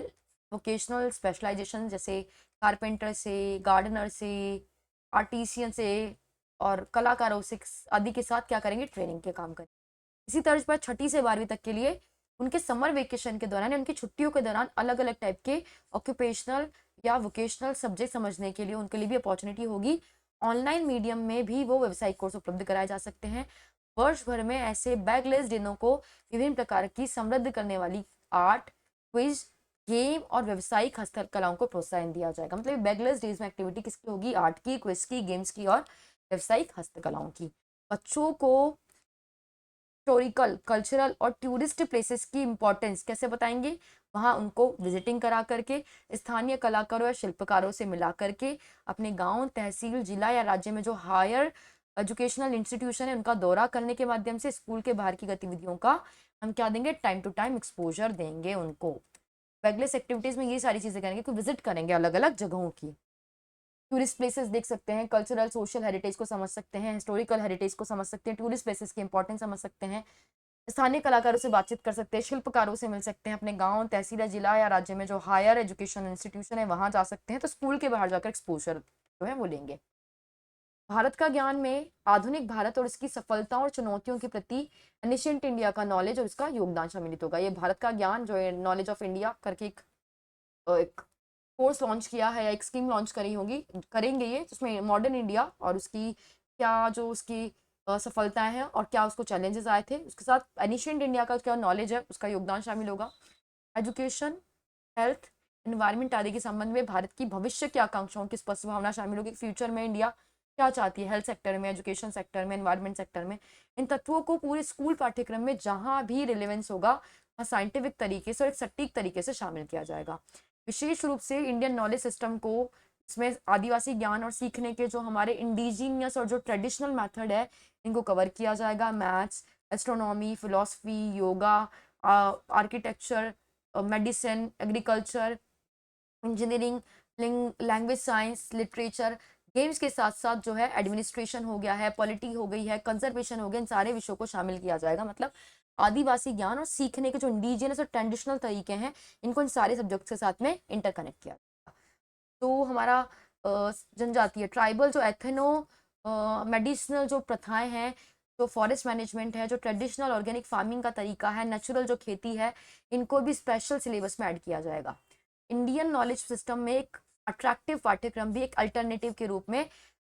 वोकेशनल स्पेशलाइजेशन जैसे कारपेंटर से, गार्डनर से, आर्टिसियन से और कलाकारों से आदि के साथ क्या करेंगे, ट्रेनिंग के काम करेंगे। इसी तर्ज पर 6ठी से 12वीं तक के लिए उनके समर वेकेशन के दौरान, उनकी छुट्टियों के दौरान अलग अलग टाइप के ऑक्यूपेशनल या वोकेशनल सब्जेक्ट समझने के लिए उनके लिए भी अपॉर्चुनिटी होगी। ऑनलाइन मीडियम में भी वो व्यावसायिक कोर्स उपलब्ध कराए जा सकते हैं। वर्ष भर में ऐसे बैगलेस दिनों को विभिन्न प्रकार की समृद्ध करने वाली आर्ट, क्विज, गेम और व्यावसायिक हस्तकलाओं को प्रोत्साहन दिया जाएगा। मतलब बैगलेस डेज में एक्टिविटी किसकी होगी, आर्ट की, क्विज की, गेम्स की और व्यावसायिक हस्तकलाओं की। बच्चों को हिस्टोरिकल, कल्चरल और टूरिस्ट प्लेसेस की इंपॉर्टेंस कैसे बताएंगे, वहाँ उनको विजिटिंग करा करके, स्थानीय कलाकारों या शिल्पकारों से मिला करके, अपने गांव, तहसील, जिला या राज्य में जो हायर एजुकेशनल इंस्टीट्यूशन है उनका दौरा करने के माध्यम से स्कूल के बाहर की गतिविधियों का हम क्या देंगे, टाइम टू टाइम एक्सपोजर देंगे उनको। बैगलेस एक्टिविटीज में ये सारी चीजें करेंगे कि विजिट करेंगे अलग अलग जगहों की, टूरिस्ट प्लेसेस देख सकते हैं, कल्चरल सोशल हेरिटेज को समझ सकते हैं, हिस्टोरिकल हेरिटेज को समझ सकते हैं, टूरिस्ट प्लेसेस की इंपॉर्टेंस समझ सकते हैं, स्थानीय कलाकारों से बातचीत कर सकते हैं, शिल्पकारों से मिल सकते हैं, अपने गांव, तहसील या जिला या राज्य में जो हायर एजुकेशन इंस्टीट्यूशन है वहां जा सकते हैं। तो स्कूल के बाहर जाकर एक्सपोजर जो है वो लेंगे। भारत का ज्ञान में आधुनिक भारत और इसकी सफलताओं और चुनौतियों के प्रति एनिशिएंट इंडिया का नॉलेज और इसका योगदान सम्मिलित होगा। ये भारत का ज्ञान जो है, नॉलेज ऑफ इंडिया करके एक कोर्स लॉन्च किया है या एक स्कीम लॉन्च करी होगी, करेंगे ये, जिसमें मॉडर्न इंडिया और उसकी क्या जो उसकी सफलताएं हैं और क्या उसको चैलेंजेस आए थे, उसके साथ एनिशिएंट इंडिया का क्या नॉलेज है उसका योगदान शामिल होगा। एजुकेशन, हेल्थ, एनवायरमेंट आदि के संबंध में भारत की भविष्य की आकांक्षाओं की स्पष्ट भावना शामिल होगी। फ्यूचर में इंडिया क्या चाहती है, हेल्थ सेक्टर में, एजुकेशन सेक्टर में, एनवायरमेंट सेक्टर में। इन तत्वों को पूरे स्कूल पाठ्यक्रम में जहां भी रिलेवेंस होगा वहाँ साइंटिफिक तरीके से और एक सटीक तरीके से शामिल किया जाएगा। विशेष रूप से इंडियन नॉलेज सिस्टम को इसमें आदिवासी ज्ञान और सीखने के जो हमारे इंडिजीनियस और जो ट्रेडिशनल मेथड है इनको कवर किया जाएगा। Maths, astronomy, philosophy, yoga, architecture, medicine, agriculture, engineering, language science, literature, games के साथ साथ जो है एडमिनिस्ट्रेशन हो गया है, पॉलिटी हो गई है, कंजर्वेशन हो गया, इन सारे विषयों को शामिल किया जाएगा। मतलब आदिवासी ज्ञान और सीखने के जो इंडिजिनस और ट्रेडिशनल तरीके हैं इनको इन सारे सब्जेक्ट्स के साथ में इंटरकनेक्ट किया जाएगा। तो हमारा जनजातीय ट्राइबल जो एथनो मेडिसिनल जो प्रथाएं हैं, जो फॉरेस्ट मैनेजमेंट है, जो ट्रेडिशनल ऑर्गेनिक फार्मिंग का तरीका है, नेचुरल जो खेती है, इनको भी स्पेशल सिलेबस में ऐड किया जाएगा। इंडियन नॉलेज सिस्टम में एक अट्रैक्टिव पाठ्यक्रम भी एक अल्टरनेटिव के रूप में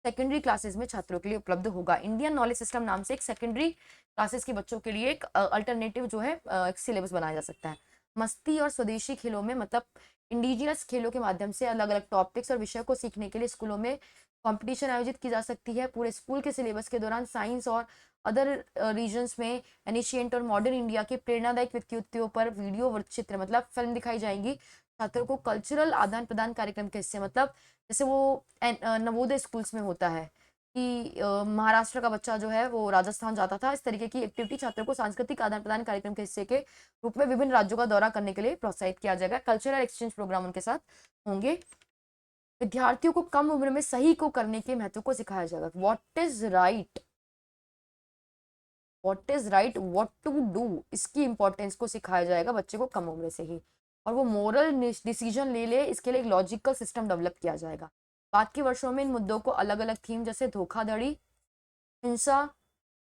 सेकेंडरी क्लासेस में छात्रों के लिए उपलब्ध होगा। इंडियन नॉलेज सिस्टम नाम से एक सेकेंडरी क्लासेस के बच्चों के लिए एक अल्टरनेटिव जो है एक सिलेबस बनाया जा सकता है। मस्ती और स्वदेशी खेलों में, मतलब इंडिजिनस खेलों के माध्यम से अलग अलग टॉपिक्स और विषयों को सीखने के लिए स्कूलों में कंपटीशन आयोजित की जा सकती है। पूरे स्कूल के सिलेबस के दौरान साइंस और अदर रीजन्स में एनिशिएंट और मॉडर्न इंडिया के प्रेरणादायक व्यक्तित्वों पर वीडियो वृत्तचित्र मतलब फिल्म दिखाई जाएंगी। छात्रों को कल्चरल आदान प्रदान कार्यक्रम के हिस्से, मतलब जैसे वो नवोदय स्कूल्स में होता है कि महाराष्ट्र का बच्चा जो है वो राजस्थान जाता था, इस तरीके की एक्टिविटी छात्रों को सांस्कृतिक आदान प्रदान कार्यक्रम के हिस्से के रूप में विभिन्न राज्यों का दौरा करने के लिए प्रोत्साहित किया जाएगा। कल्चरल एक्सचेंज प्रोग्राम उनके साथ होंगे। विद्यार्थियों को कम उम्र में सही को करने के महत्व को सिखाया जाएगा। What is right, what to do, इसकी इंपॉर्टेंस को सिखाया जाएगा बच्चे को कम उम्र से ही। और वो मोरल डिसीजन ले ले, इसके लिए एक लॉजिकल सिस्टम डेवलप किया जाएगा। बाद के वर्षों में इन मुद्दों को अलग अलग थीम जैसे धोखाधड़ी, हिंसा,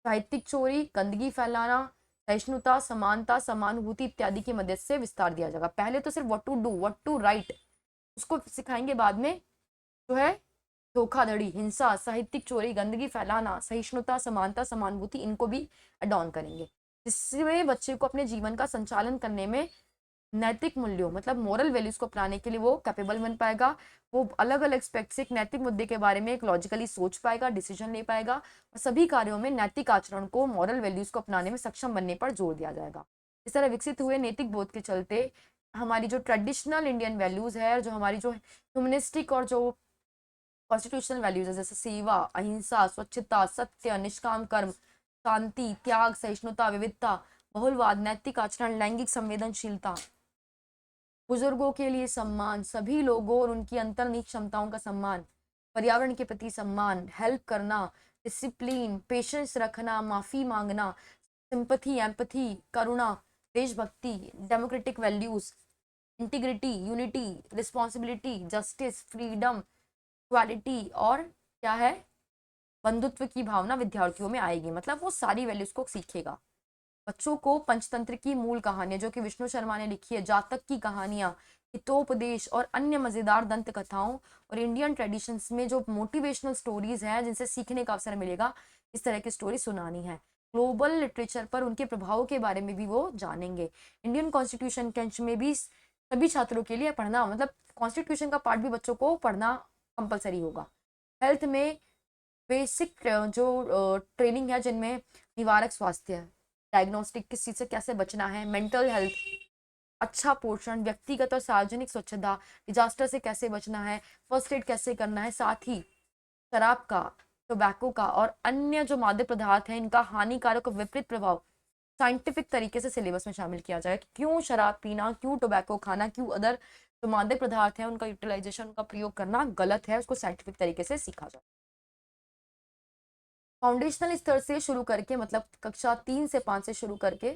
साहित्यिक चोरी, गंदगी फैलाना, सहिष्णुता, समानता, समानुभूति इत्यादि की मदद से विस्तार दिया जाएगा। पहले तो सिर्फ what to do, what to write उसको सिखाएंगे, बाद में जो है धोखाधड़ी, हिंसा, साहित्यिक चोरी, गंदगी फैलाना, सहिष्णुता, समानता, समानुभूति, इनको भी अडॉन करेंगे। जिससे बच्चे को अपने जीवन का संचालन करने में नैतिक मूल्यों मतलब मोरल वैल्यूज को अपनाने के लिए वो कैपेबल बन पाएगा। वो अलग अलग एस्पेक्ट से एक नैतिक मुद्दे के बारे में एक लॉजिकली सोच पाएगा, डिसीजन ले पाएगा, और सभी कार्यों में नैतिक आचरण को, मॉरल वैल्यूज को अपनाने में सक्षम बनने पर जोर दिया जाएगा। इस तरह विकसित हुए नैतिक बोध के चलते हमारी जो ट्रेडिशनल इंडियन वैल्यूज है, जो हमारी जो ह्यूमनिस्टिक और जो कॉन्स्टिट्यूशनल वैल्यूज है, जैसे सेवा, अहिंसा, स्वच्छता, सत्य, निष्काम कर्म, शांति, त्याग, सहिष्णुता, विविधता, बहुलवाद, नैतिक आचरण, लैंगिक संवेदनशीलता, बुजुर्गों के लिए सम्मान, सभी लोगों और उनकी अंतर्निहित क्षमताओं का सम्मान, पर्यावरण के प्रति सम्मान, हेल्प करना, डिसिप्लिन, पेशेंस रखना, माफी मांगना, सिंपथी, एम्पथी, करुणा, देशभक्ति, democratic values, integrity, unity, responsibility, justice, freedom, quality, और क्या है, बंधुत्व की भावना विद्यार्थियों में आएगी। मतलब वो सारी वैल्यूज को सीखेगा। बच्चों को पंचतंत्र की मूल कहानियां जो कि विष्णु शर्मा ने लिखी है, जातक की कहानियां, हितोपदेश और अन्य मजेदार दंत कथाओं और इंडियन ट्रेडिशंस में जो मोटिवेशनल स्टोरीज हैं जिनसे सीखने का अवसर मिलेगा, इस तरह की स्टोरी सुनानी है। ग्लोबल लिटरेचर पर उनके प्रभाव के बारे में भी वो जानेंगे। इंडियन कॉन्स्टिट्यूशन के अंश में भी सभी छात्रों के लिए पढ़ना, मतलब कॉन्स्टिट्यूशन का पार्ट भी बच्चों को पढ़ना कंपलसरी होगा। हेल्थ में बेसिक जो ट्रेनिंग है, जिनमें निवारक स्वास्थ्य, डायग्नोस्टिक, किस चीज़ से कैसे बचना है, मेंटल हेल्थ, अच्छा पोषण, व्यक्तिगत और सार्वजनिक स्वच्छता, डिजास्टर से कैसे बचना है, फर्स्ट एड कैसे करना है, साथ ही शराब का, टोबैको का और अन्य जो मादक पदार्थ हैं इनका हानिकारक और विपरीत प्रभाव साइंटिफिक तरीके से सिलेबस में शामिल किया जाए। क्यों शराब पीना, क्यों टोबैको खाना, क्यों अदर जो मादक पदार्थ हैं उनका यूटिलाइजेशन, उनका प्रयोग करना गलत है, उसको साइंटिफिक तरीके से सीखा जाए। फाउंडेशनल स्तर से शुरू करके, मतलब कक्षा 3 से 5 से शुरू करके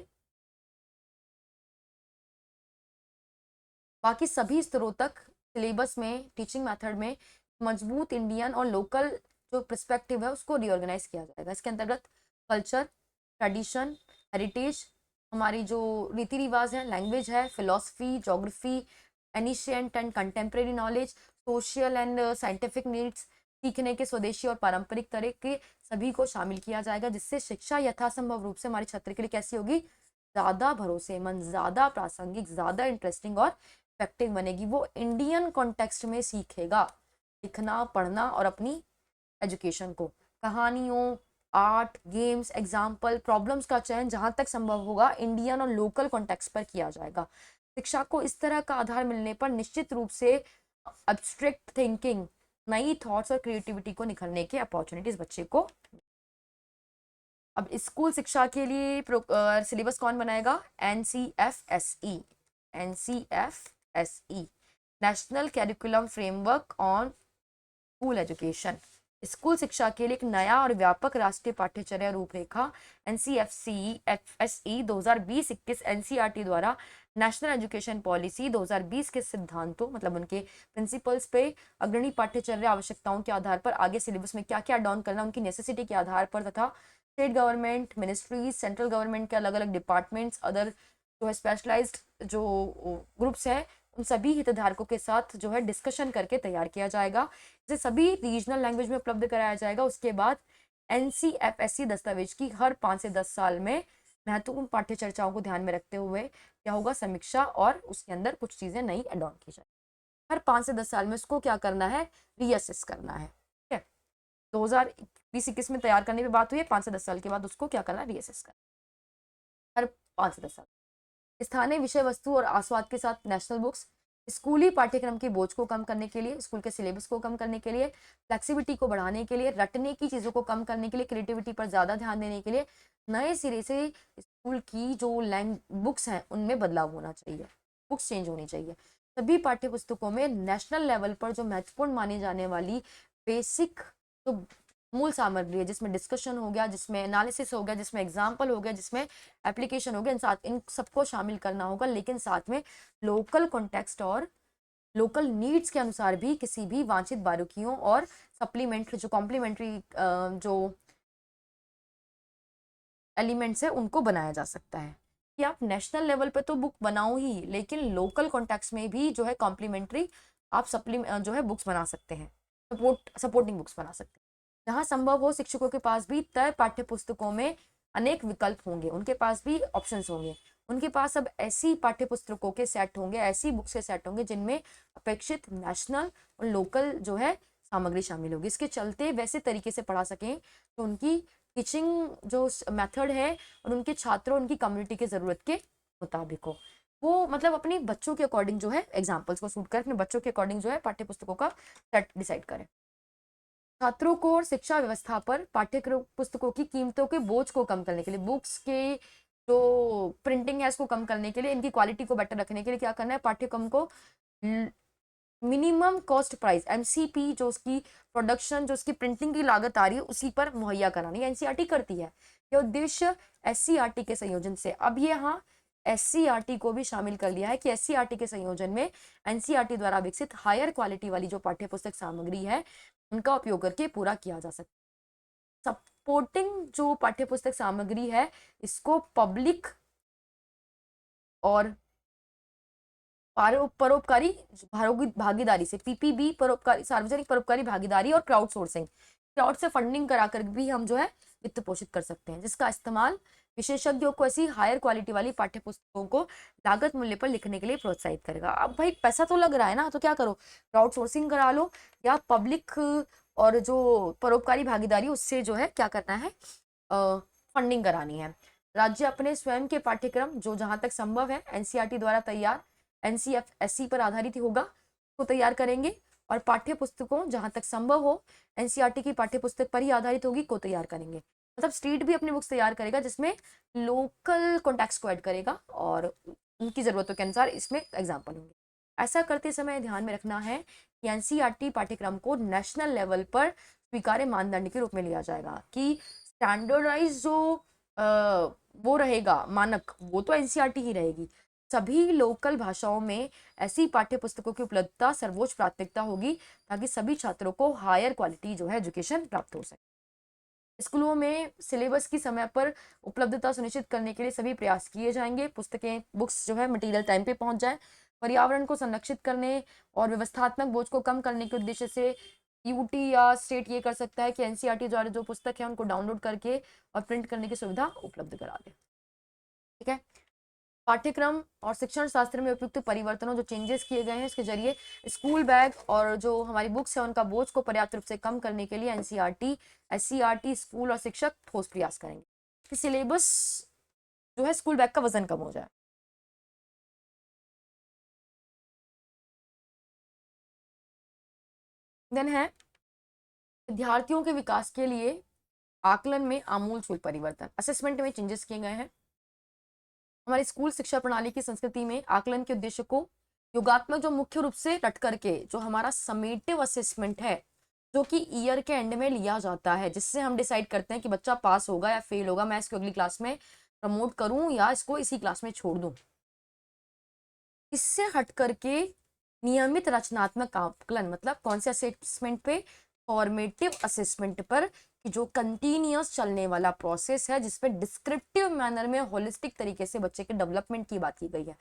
बाकी सभी स्तरों तक सिलेबस में, टीचिंग मेथड में मजबूत इंडियन और लोकल जो पर्सपेक्टिव है उसको रीऑर्गेनाइज किया जाएगा। इसके अंतर्गत कल्चर, ट्रेडिशन, हेरिटेज, हमारी जो रीति रिवाज है, लैंग्वेज है, philosophy, geography, ancient and contemporary knowledge, social and scientific needs, सीखने के स्वदेशी और पारंपरिक तरीके, सभी को शामिल किया जाएगा, जिससे शिक्षा यथासंभव रूप से हमारे छात्र के लिए कैसी होगी, ज़्यादा भरोसेमंद, ज़्यादा प्रासंगिक, ज़्यादा इंटरेस्टिंग और इफेक्टिव बनेगी। वो इंडियन कॉन्टेक्स्ट में सीखेगा लिखना, पढ़ना और अपनी एजुकेशन को। कहानियों, आर्ट, गेम्स, एग्जाम्पल, प्रॉब्लम्स का चयन जहाँ तक संभव होगा इंडियन और लोकल कॉन्टेक्स्ट पर किया जाएगा। शिक्षा को इस तरह का आधार मिलने पर निश्चित रूप से एब्स्ट्रैक्ट थिंकिंग, नई थॉट्स और क्रिएटिविटी को निखरने की अपॉर्चुनिटीज बच्चे को। अब स्कूल शिक्षा के लिए सिलेबस कौन बनाएगा? NCFSE, NCFSE, national curriculum framework on school education. School शिक्षा के लिए एक नया और व्यापक राष्ट्रीय पाठ्यचर्या रूपरेखा NCFSE 2020-21 NCERT द्वारा नेशनल एजुकेशन पॉलिसी 2020 के सिद्धांतों, मतलब उनके प्रिंसिपल्स पे, अग्रणी पाठ्यचर्या आवश्यकताओं के आधार पर आगे सिलेबस में क्या क्या डाउन करना, उनकी नेसेसिटी के आधार पर, तथा state government, ministries, central government के अलग अलग डिपार्टमेंट्स, अदर जो है स्पेशलाइज्ड जो ग्रुप्स है, उन सभी हितधारकों के साथ जो है डिस्कशन करके तैयार किया जाएगा। इसे सभी रीजनल लैंग्वेज में उपलब्ध कराया जाएगा। उसके बाद NCFSE दस्तावेज की हर 5 से 10 साल में महत्वपूर्ण पाठ्य चर्चाओं को ध्यान में रखते हुए क्या होगा, समीक्षा, और उसके अंदर कुछ चीजें नई एड ऑन की जाए। हर 5 से 10 साल में उसको क्या करना है, रीअसेस करना है। ठीक है, 2020-21 में तैयार करने की बात हुई है, 5 से 10 साल के बाद उसको क्या करना है, रीअसेस करना, हर 5 से 10 साल। स्थानीय विषय वस्तु और आस्वाद के साथ नेशनल बुक्स, स्कूली पाठ्यक्रम के बोझ को कम करने के लिए, स्कूल के सिलेबस को कम करने के लिए, फ्लेक्सिबिलिटी को बढ़ाने के लिए, रटने की चीज़ों को कम करने के लिए, क्रिएटिविटी पर ज़्यादा ध्यान देने के लिए नए सिरे से स्कूल की जो बुक्स हैं उनमें बदलाव होना चाहिए, बुक्स चेंज होनी चाहिए। सभी पाठ्य पुस्तकों में नेशनल लेवल पर जो महत्वपूर्ण मानी जाने वाली बेसिक जो मूल सामग्री है, जिसमें डिस्कशन हो गया, जिसमें एनालिसिस हो गया, जिसमें एग्जाम्पल हो गया, जिसमें एप्लीकेशन हो गया, इन सबको शामिल करना होगा, लेकिन साथ में लोकल कॉन्टेक्स्ट और लोकल नीड्स के अनुसार भी किसी भी वांछित बारीकियों और सप्लीमेंट्री जो कॉम्प्लीमेंट्री जो एलिमेंट्स है उनको बनाया जा सकता है। कि आप नेशनल लेवल पे तो बुक बनाओ ही, लेकिन लोकल कॉन्टेक्स्ट में भी जो है कॉम्प्लीमेंट्री आप जो है बुक्स बना सकते हैं, सपोर्टिंग बुक्स बना सकते हैं। जहाँ संभव हो शिक्षकों के पास भी तय पाठ्य पुस्तकों में अनेक विकल्प होंगे, उनके पास भी ऑप्शंस होंगे, उनके पास अब ऐसी पाठ्य पुस्तकों के सेट होंगे, ऐसी बुक्स के सेट होंगे जिनमें अपेक्षित नेशनल और लोकल जो है सामग्री शामिल होगी। इसके चलते वैसे तरीके से पढ़ा सकें तो उनकी टीचिंग जो मेथड है और उनके छात्रों उनकी कम्युनिटी के ज़रूरत के मुताबिक हो। वो मतलब अपनी बच्चों के अकॉर्डिंग जो है एग्जाम्पल्स को सूट कर अपने बच्चों के अकॉर्डिंग जो है पाठ्य पुस्तकों का सेट डिसाइड करें। छात्रों को और शिक्षा व्यवस्था पर पाठ्यक्रम पुस्तकों की कीमतों के बोझ को कम करने के लिए, बुक्स के जो प्रिंटिंग है इसको कम करने के लिए, इनकी क्वालिटी को बेटर रखने के लिए क्या करना है, पाठ्यक्रम को मिनिमम कॉस्ट प्राइस एमसीपी जो उसकी प्रोडक्शन जो उसकी प्रिंटिंग की लागत आ रही है उसी पर मुहैया करानी एनसीईआरटी करती है। ये उद्देश्य एससीईआरटी के संयोजन से, अब ये यहाँ एससीईआरटी को भी शामिल कर लिया है कि एससीईआरटी के संयोजन में एनसीईआरटी द्वारा विकसित हायर क्वालिटी वाली जो पाठ्य पुस्तक सामग्री है उनका उपयोग करके पूरा किया जा सकता है। सपोर्टिंग जो पाठ्य पुस्तक सामग्री है इसको पब्लिक और परोपकारी भागीदारी से, पीपीबी परोपकारी सार्वजनिक परोपकारी भागीदारी और क्राउड सोर्सिंग, क्राउड से फंडिंग कराकर भी हम जो है वित्त पोषित कर सकते हैं, जिसका इस्तेमाल विशेषज्ञों को ऐसी हायर क्वालिटी वाली पाठ्य पुस्तकों को लागत मूल्य पर लिखने के लिए प्रोत्साहित करेगा। अब भाई पैसा तो लग रहा है ना, तो क्या करो, क्राउड सोर्सिंग करा लो या पब्लिक और जो परोपकारी भागीदारी उससे जो है क्या करना है, फंडिंग करानी है। राज्य अपने स्वयं के पाठ्यक्रम जो जहां तक संभव है एनसीईआरटी द्वारा तैयार एनसीएफएससी पर आधारित होगा को तैयार करेंगे, और पाठ्य पुस्तकों जहां तक संभव हो एनसीईआरटी की पाठ्य पुस्तक पर ही आधारित होगी को तैयार करेंगे। मतलब स्टेट भी अपनी बुक्स तैयार करेगा जिसमें लोकल कॉन्टेक्स्ट को ऐड करेगा और उनकी ज़रूरतों के अनुसार इसमें एग्जाम्पल होंगे। ऐसा करते समय ध्यान में रखना है कि एनसीईआरटी पाठ्यक्रम को नेशनल लेवल पर स्वीकार्य मानदंड के रूप में लिया जाएगा, कि स्टैंडर्डाइज जो वो रहेगा मानक वो तो एनसीईआरटी ही रहेगी। सभी लोकल भाषाओं में ऐसी पाठ्य पुस्तकों की उपलब्धता सर्वोच्च प्राथमिकता होगी ताकि सभी छात्रों को हायर क्वालिटी जो है एजुकेशन प्राप्त हो सके। स्कूलों में सिलेबस की समय पर उपलब्धता सुनिश्चित करने के लिए सभी प्रयास किए जाएंगे, पुस्तकें बुक्स जो है मटेरियल टाइम पे पहुंच जाए। पर्यावरण को संरक्षित करने और व्यवस्थात्मक बोझ को कम करने के उद्देश्य से यूटी या स्टेट ये कर सकता है कि एनसीईआरटी द्वारा जो पुस्तक है उनको डाउनलोड करके और प्रिंट करने की सुविधा उपलब्ध करा दे। ठीक है, पाठ्यक्रम और शिक्षण शास्त्र में उपयुक्त परिवर्तनों जो चेंजेस किए गए हैं इसके जरिए स्कूल बैग और जो हमारी बुक्स है उनका बोझ को पर्याप्त रूप से कम करने के लिए एनसीईआरटी एससीईआरटी स्कूल और शिक्षक ठोस प्रयास करेंगे कि सिलेबस जो है स्कूल बैग का वजन कम हो जाए। देन है विद्यार्थियों के विकास के लिए आकलन में आमूलचूल परिवर्तन, असेसमेंट में चेंजेस किए गए हैं। हमारी स्कूल शिक्षा प्रणाली की संस्कृति में आकलन के उद्देश्य को योगात्मक जो मुख्य रूप से रट करके जो हमारा समेटिव असेसमेंट है जो कि ईयर के एंड में लिया जाता है, जिससे हम डिसाइड करते हैं कि बच्चा पास होगा या फेल होगा, मैं इसको अगली क्लास में प्रमोट करूं या इसको इसी क्लास में छोड़ दूं। इससे हट करके नियमित रचनात्मक आकलन, मतलब कौन से असेसमेंट पे, फॉर्मेटिव असेसमेंट पर, कि जो कंटिन्यूअस चलने वाला प्रोसेस है जिसमें डिस्क्रिप्टिव मैनर में होलिस्टिक तरीके से बच्चे के डेवलपमेंट की बात की गई है,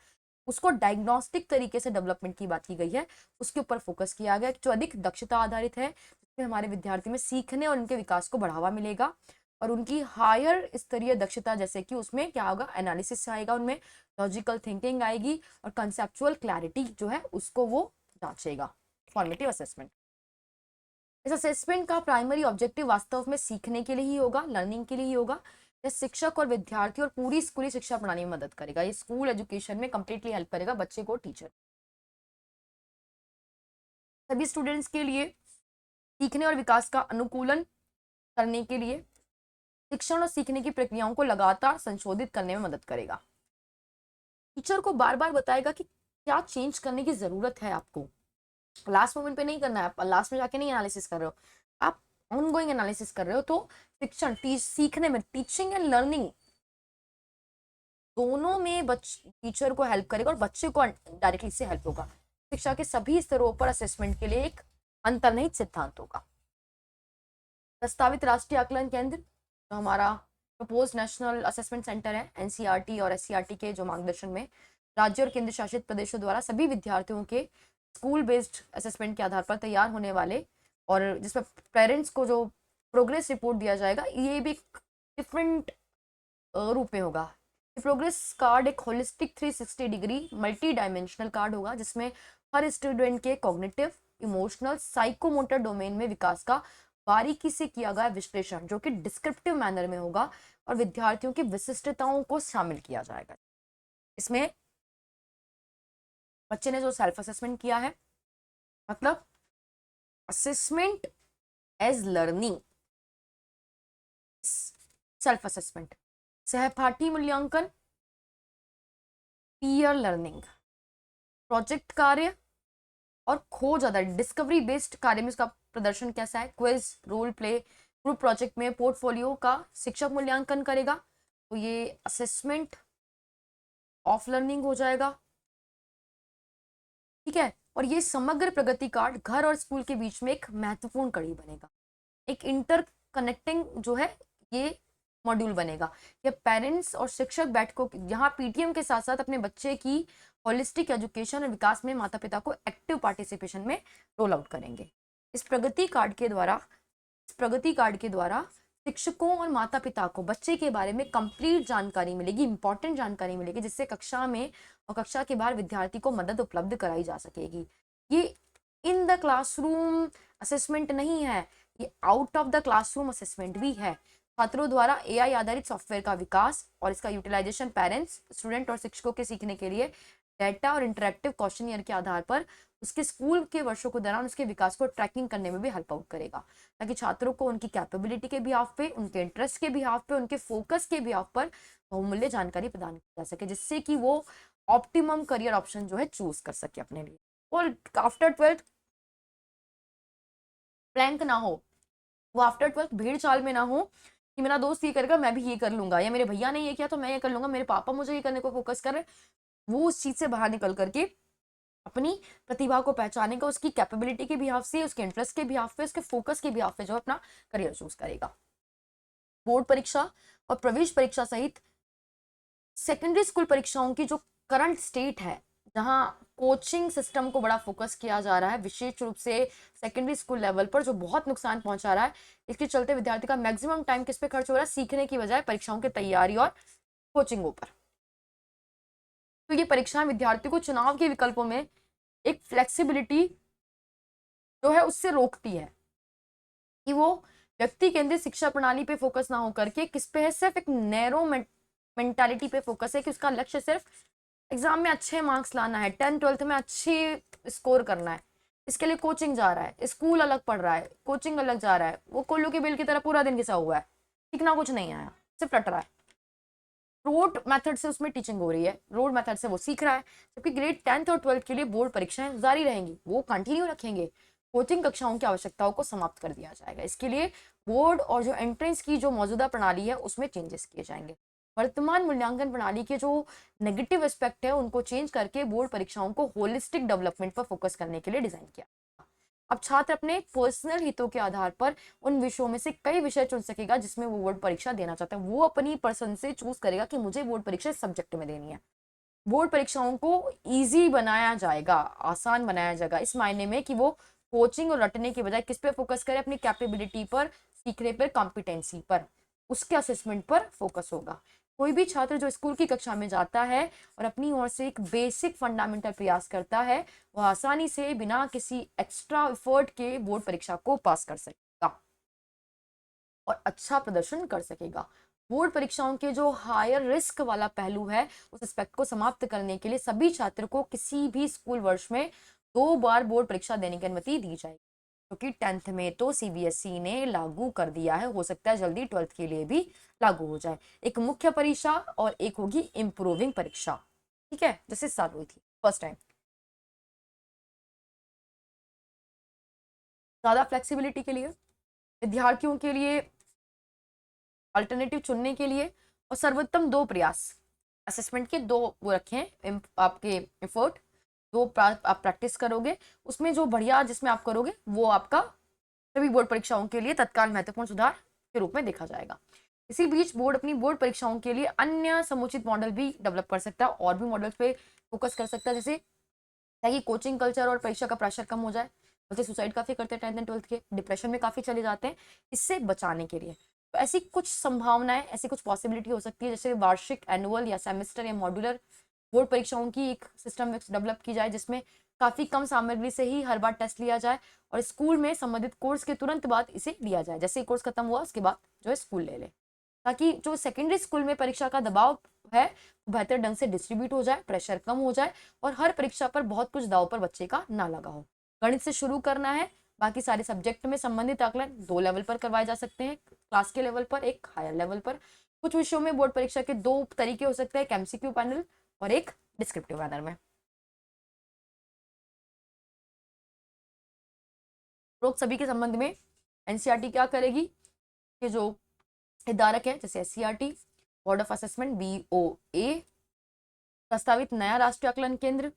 उसको डायग्नोस्टिक तरीके से डेवलपमेंट की बात की गई है, उसके ऊपर फोकस किया गया जो अधिक दक्षता आधारित है, जिसमें हमारे विद्यार्थी में सीखने और उनके विकास को बढ़ावा मिलेगा और उनकी हायर स्तरीय दक्षता जैसे कि उसमें क्या होगा, एनालिसिस आएगा, उनमें लॉजिकल थिंकिंग आएगी और कंसेप्चुअल क्लैरिटी जो है उसको वो जांचेगा। फॉर्मेटिव असेसमेंट, इस असेसमेंट का प्राइमरी ऑब्जेक्टिव वास्तव में सीखने के लिए ही होगा, लर्निंग के लिए ही होगा। यह शिक्षक और विद्यार्थी और पूरी स्कूली शिक्षा प्रणाली में मदद करेगा, ये स्कूल एजुकेशन में कंप्लीटली हेल्प करेगा बच्चे को, टीचर सभी स्टूडेंट्स के लिए सीखने और विकास का अनुकूलन करने के लिए शिक्षण और सीखने की प्रक्रियाओं को लगातार संशोधित करने में मदद करेगा। टीचर को बार बार बताएगा कि क्या चेंज करने की जरूरत है आपको। लास्ट मोमेंट पे नहीं करना है, आप लास्ट में जाके नहीं एनालिसिस कर रहे हो, आप ऑन गोइंग एनालिसिस कर रहे हो। तो शिक्षण सीखने में, टीचिंग एंड लर्निंग दोनों में टीचर को हेल्प करेगा और बच्चे को डायरेक्टली से हेल्प होगा। शिक्षा के सभी स्तरों पर असेसमेंट के लिए एक अंतर्निहित सिद्धांत होगा। प्रस्तावित राष्ट्रीय आकलन केंद्र जो हमारा प्रपोज नेशनल असेसमेंट सेंटर है, एनसीईआरटी और एससीईआरटी के जो मार्गदर्शन में राज्य और केंद्र शासित प्रदेशों द्वारा सभी विद्यार्थियों के स्कूल बेस्ड असेसमेंट के आधार पर तैयार होने वाले, और जिसमें पेरेंट्स को जो प्रोग्रेस रिपोर्ट दिया जाएगा, ये भी डिफरेंट रूप में होगा। प्रोग्रेस कार्ड एक holistic 360 degree multi dimensional card होगा, जिसमें हर स्टूडेंट के कॉग्निटिव, इमोशनल, साइकोमोटर डोमेन में विकास का बारीकी से किया गया विश्लेषण, जो कि डिस्क्रिप्टिव मैनर में होगा, और विद्यार्थियों की विशिष्टताओं को शामिल किया जाएगा। इसमें बच्चे ने जो सेल्फ असेसमेंट किया है, मतलब assessment as learning, self assessment, सहपाठी मूल्यांकन, पीयर लर्निंग, प्रोजेक्ट कार्य और खोज आधारित डिस्कवरी बेस्ड कार्य में उसका प्रदर्शन कैसा है, quiz, role play, group project में पोर्टफोलियो का शिक्षक मूल्यांकन करेगा। तो ये असेसमेंट ऑफ लर्निंग हो जाएगा, ठीक है। और ये समग्र प्रगति कार्ड घर और स्कूल के बीच में एक महत्वपूर्ण कड़ी बनेगा, एक इंटर कनेक्टिंग जो है ये मॉड्यूल बनेगा। ये पेरेंट्स और शिक्षक बैठकों यहाँ पीटीएम के साथ साथ अपने बच्चे की होलिस्टिक एजुकेशन और विकास में माता पिता को एक्टिव पार्टिसिपेशन में रोल आउट करेंगे। इस प्रगति कार्ड के द्वारा शिक्षकों और माता पिता को बच्चे के बारे में कंप्लीट जानकारी मिलेगी, इंपॉर्टेंट जानकारी मिलेगी, जिससे कक्षा में और कक्षा के बाहर विद्यार्थी को मदद उपलब्ध कराई जा सकेगी। ये इन द क्लासरूम असेसमेंट नहीं है, ये out of the classroom assessment भी है। छात्रों द्वारा एआई आधारित सॉफ्टवेयर का विकास और इसका यूटिलाइजेशन पेरेंट्स, स्टूडेंट और शिक्षकों के सीखने के लिए डेटा और इंटरेक्टिव क्वेश्चनियर के आधार पर उसके स्कूल के वर्षों के दौरान उसके विकास को ट्रैकिंग करने में भी हेल्प आउट करेगा, ताकि छात्रों को उनकी कैपेबिलिटी के बिहाफ पे, उनके इंटरेस्ट के बिहाफ पे, उनके फोकस के बिहाफ पर बहुमूल्य जानकारी प्रदान की जा सके, जिससे कि वो ऑप्टिमम करियर ऑप्शन जो है चूज कर सके अपने लिए, और आफ्टर 12th ब्लैंक ना हो, वो आफ्टर 12th भीड़ चाल में ना हो कि मेरा दोस्त ये करेगा मैं भी ये कर लूंगा, या मेरे भैया ने ये किया तो मैं ये कर लूंगा, मेरे पापा मुझे ये करने को फोकस कर रहे। वो उस चीज से बाहर निकल करके अपनी प्रतिभा को पहचानेगा, उसकी कैपेबिलिटी के बिहाफ से, उसके इंटरेस्ट के बिहाफ पे, उसके फोकस के बिहाफ पे जो अपना करियर चूज करेगा। बोर्ड परीक्षा और प्रवेश परीक्षा सहित सेकेंडरी स्कूल परीक्षाओं की जो करंट स्टेट है, जहां कोचिंग सिस्टम को बड़ा फोकस किया जा रहा है, विशेष रूप से सेकेंडरी स्कूल लेवल पर, जो बहुत नुकसान पहुंचा रहा है। इसके चलते विद्यार्थी का मैक्सिमम टाइम किस पे खर्च हो रहा है, सीखने की बजाय परीक्षाओं की तैयारी और कोचिंगों पर। तो ये परीक्षाएं विद्यार्थी को चुनाव के विकल्पों में एक फ्लेक्सिबिलिटी जो है उससे रोकती है, कि वो व्यक्ति केंद्रित शिक्षा प्रणाली पे फोकस ना हो करके किस पे है, सिर्फ एक नैरो मेंटालिटी पे फोकस है, कि उसका लक्ष्य सिर्फ एग्जाम में अच्छे मार्क्स लाना है, 10th-12th में अच्छे स्कोर करना है। इसके लिए कोचिंग जा रहा है, स्कूल अलग पढ़ रहा है, कोचिंग अलग जा रहा है, वो कोल्लू के बिल की तरह पूरा दिन घिसा हुआ है, सीखना कुछ नहीं आया, सिर्फ रट रहा है। रोड मेथड से उसमें टीचिंग हो रही है, रोड मेथड से वो सीख रहा है, जबकि ग्रेड 10th और 12th के लिए बोर्ड परीक्षाएं जारी रहेंगी, वो कंटिन्यू रखेंगे। कोचिंग कक्षाओं की आवश्यकताओं को समाप्त कर दिया जाएगा। इसके लिए बोर्ड और जो एंट्रेंस की जो मौजूदा प्रणाली है उसमें चेंजेस किए जाएंगे। वर्तमान मूल्यांकन प्रणाली के जो नेगेटिव एस्पेक्ट है उनको चेंज करके बोर्ड परीक्षाओं को होलिस्टिक डेवलपमेंट पर फोकस करने के लिए डिजाइन किया। अब छात्र अपने पर्सनल हितों के आधार पर उन विषयों में से कई विषय चुन सकेगा जिसमें वो बोर्ड परीक्षा देना चाहता है। वो अपनी पसंद से चूज करेगा कि मुझे बोर्ड परीक्षा इस सब्जेक्ट में देनी है। बोर्ड परीक्षाओं को इजी बनाया जाएगा, आसान बनाया जाएगा, इस मायने में कि वो कोचिंग और रटने की बजाय किस पे फोकस करे, अपनी कैपेबिलिटी पर, सीखने पर, कॉम्पिटेंसी पर, उसके असेसमेंट पर फोकस होगा। कोई भी छात्र जो स्कूल की कक्षा में जाता है और अपनी ओर से एक बेसिक फंडामेंटल प्रयास करता है, वह आसानी से बिना किसी एक्स्ट्रा एफर्ट के बोर्ड परीक्षा को पास कर सकेगा और अच्छा प्रदर्शन कर सकेगा। बोर्ड परीक्षाओं के जो हायर रिस्क वाला पहलू है, उस एस्पेक्ट को समाप्त करने के लिए सभी छात्र को किसी भी स्कूल वर्ष में 2 बार बोर्ड परीक्षा देने की अनुमति दी जाएगी, क्योंकि 10th में तो सीबीएसई ने लागू कर दिया है, हो सकता है जल्दी 12th के लिए भी लागू हो जाए। एक मुख्य परीक्षा और एक होगी इम्प्रूविंग परीक्षा, ठीक है, जैसे साल हुई थी फर्स्ट टाइम। ज़्यादा फ्लेक्सिबिलिटी के लिए, विद्यार्थियों के लिए अल्टरनेटिव चुनने के लिए, और सर्वोत्तम 2 प्रयास, असेसमेंट के 2 वो रखे हैं आपके एफर्ट, 2 आप प्रैक्टिस करोगे, उसमें जो बढ़िया जिसमें आप करोगे वो आपका सभी बोर्ड परीक्षाओं के लिए तत्काल महत्वपूर्ण सुधार के रूप में देखा जाएगा। इसी बीच बोर्ड अपनी बोर्ड परीक्षाओं के लिए अन्य समुचित मॉडल भी डेवलप कर सकता है, और भी मॉडल्स पे फोकस कर सकता है, जैसे ताकि कोचिंग कल्चर और परीक्षा का प्रेशर कम हो जाए। बच्चे सुसाइड काफी करते हैं 10th एंड 12th के, डिप्रेशन में काफी चले जाते हैं, इससे बचाने के लिए। तो ऐसी कुछ संभावनाएं, ऐसी कुछ पॉसिबिलिटी हो सकती है, जैसे वार्षिक, एनुअल या सेमेस्टर या मॉड्यूलर बोर्ड परीक्षाओं की एक सिस्टम डेवलप की जाए, जिसमें काफी कम सामग्री से ही हर बार टेस्ट लिया जाए, और स्कूल में संबंधित कोर्स के तुरंत बाद इसे लिया जाए, जैसे ही कोर्स खत्म हुआ उसके बाद जो है स्कूल ले ले, ताकि जो सेकेंडरी स्कूल में परीक्षा का दबाव है वो बेहतर ढंग से डिस्ट्रीब्यूट हो जाए, प्रेशर कम हो जाए, और हर परीक्षा पर बहुत कुछ दाव पर बच्चे का ना लगा हो। गणित से शुरू करना है, बाकी सारे सब्जेक्ट में संबंधित आकलन 2 लेवल पर करवाए जा सकते हैं, क्लास के लेवल पर, एक हायर लेवल पर। कुछ विषयों में बोर्ड परीक्षा के 2 तरीके हो सकते हैं, एक एमसीक्यू पैनल और एक डिस्क्रिप्टिव मैनर में। उपरोक्त सभी के संबंध में एनसीईआरटी क्या करेगी कि जो हितधारक है, जैसे SCERT, board of assessment BOA, प्रस्तावित नया राष्ट्रीय आकलन केंद्र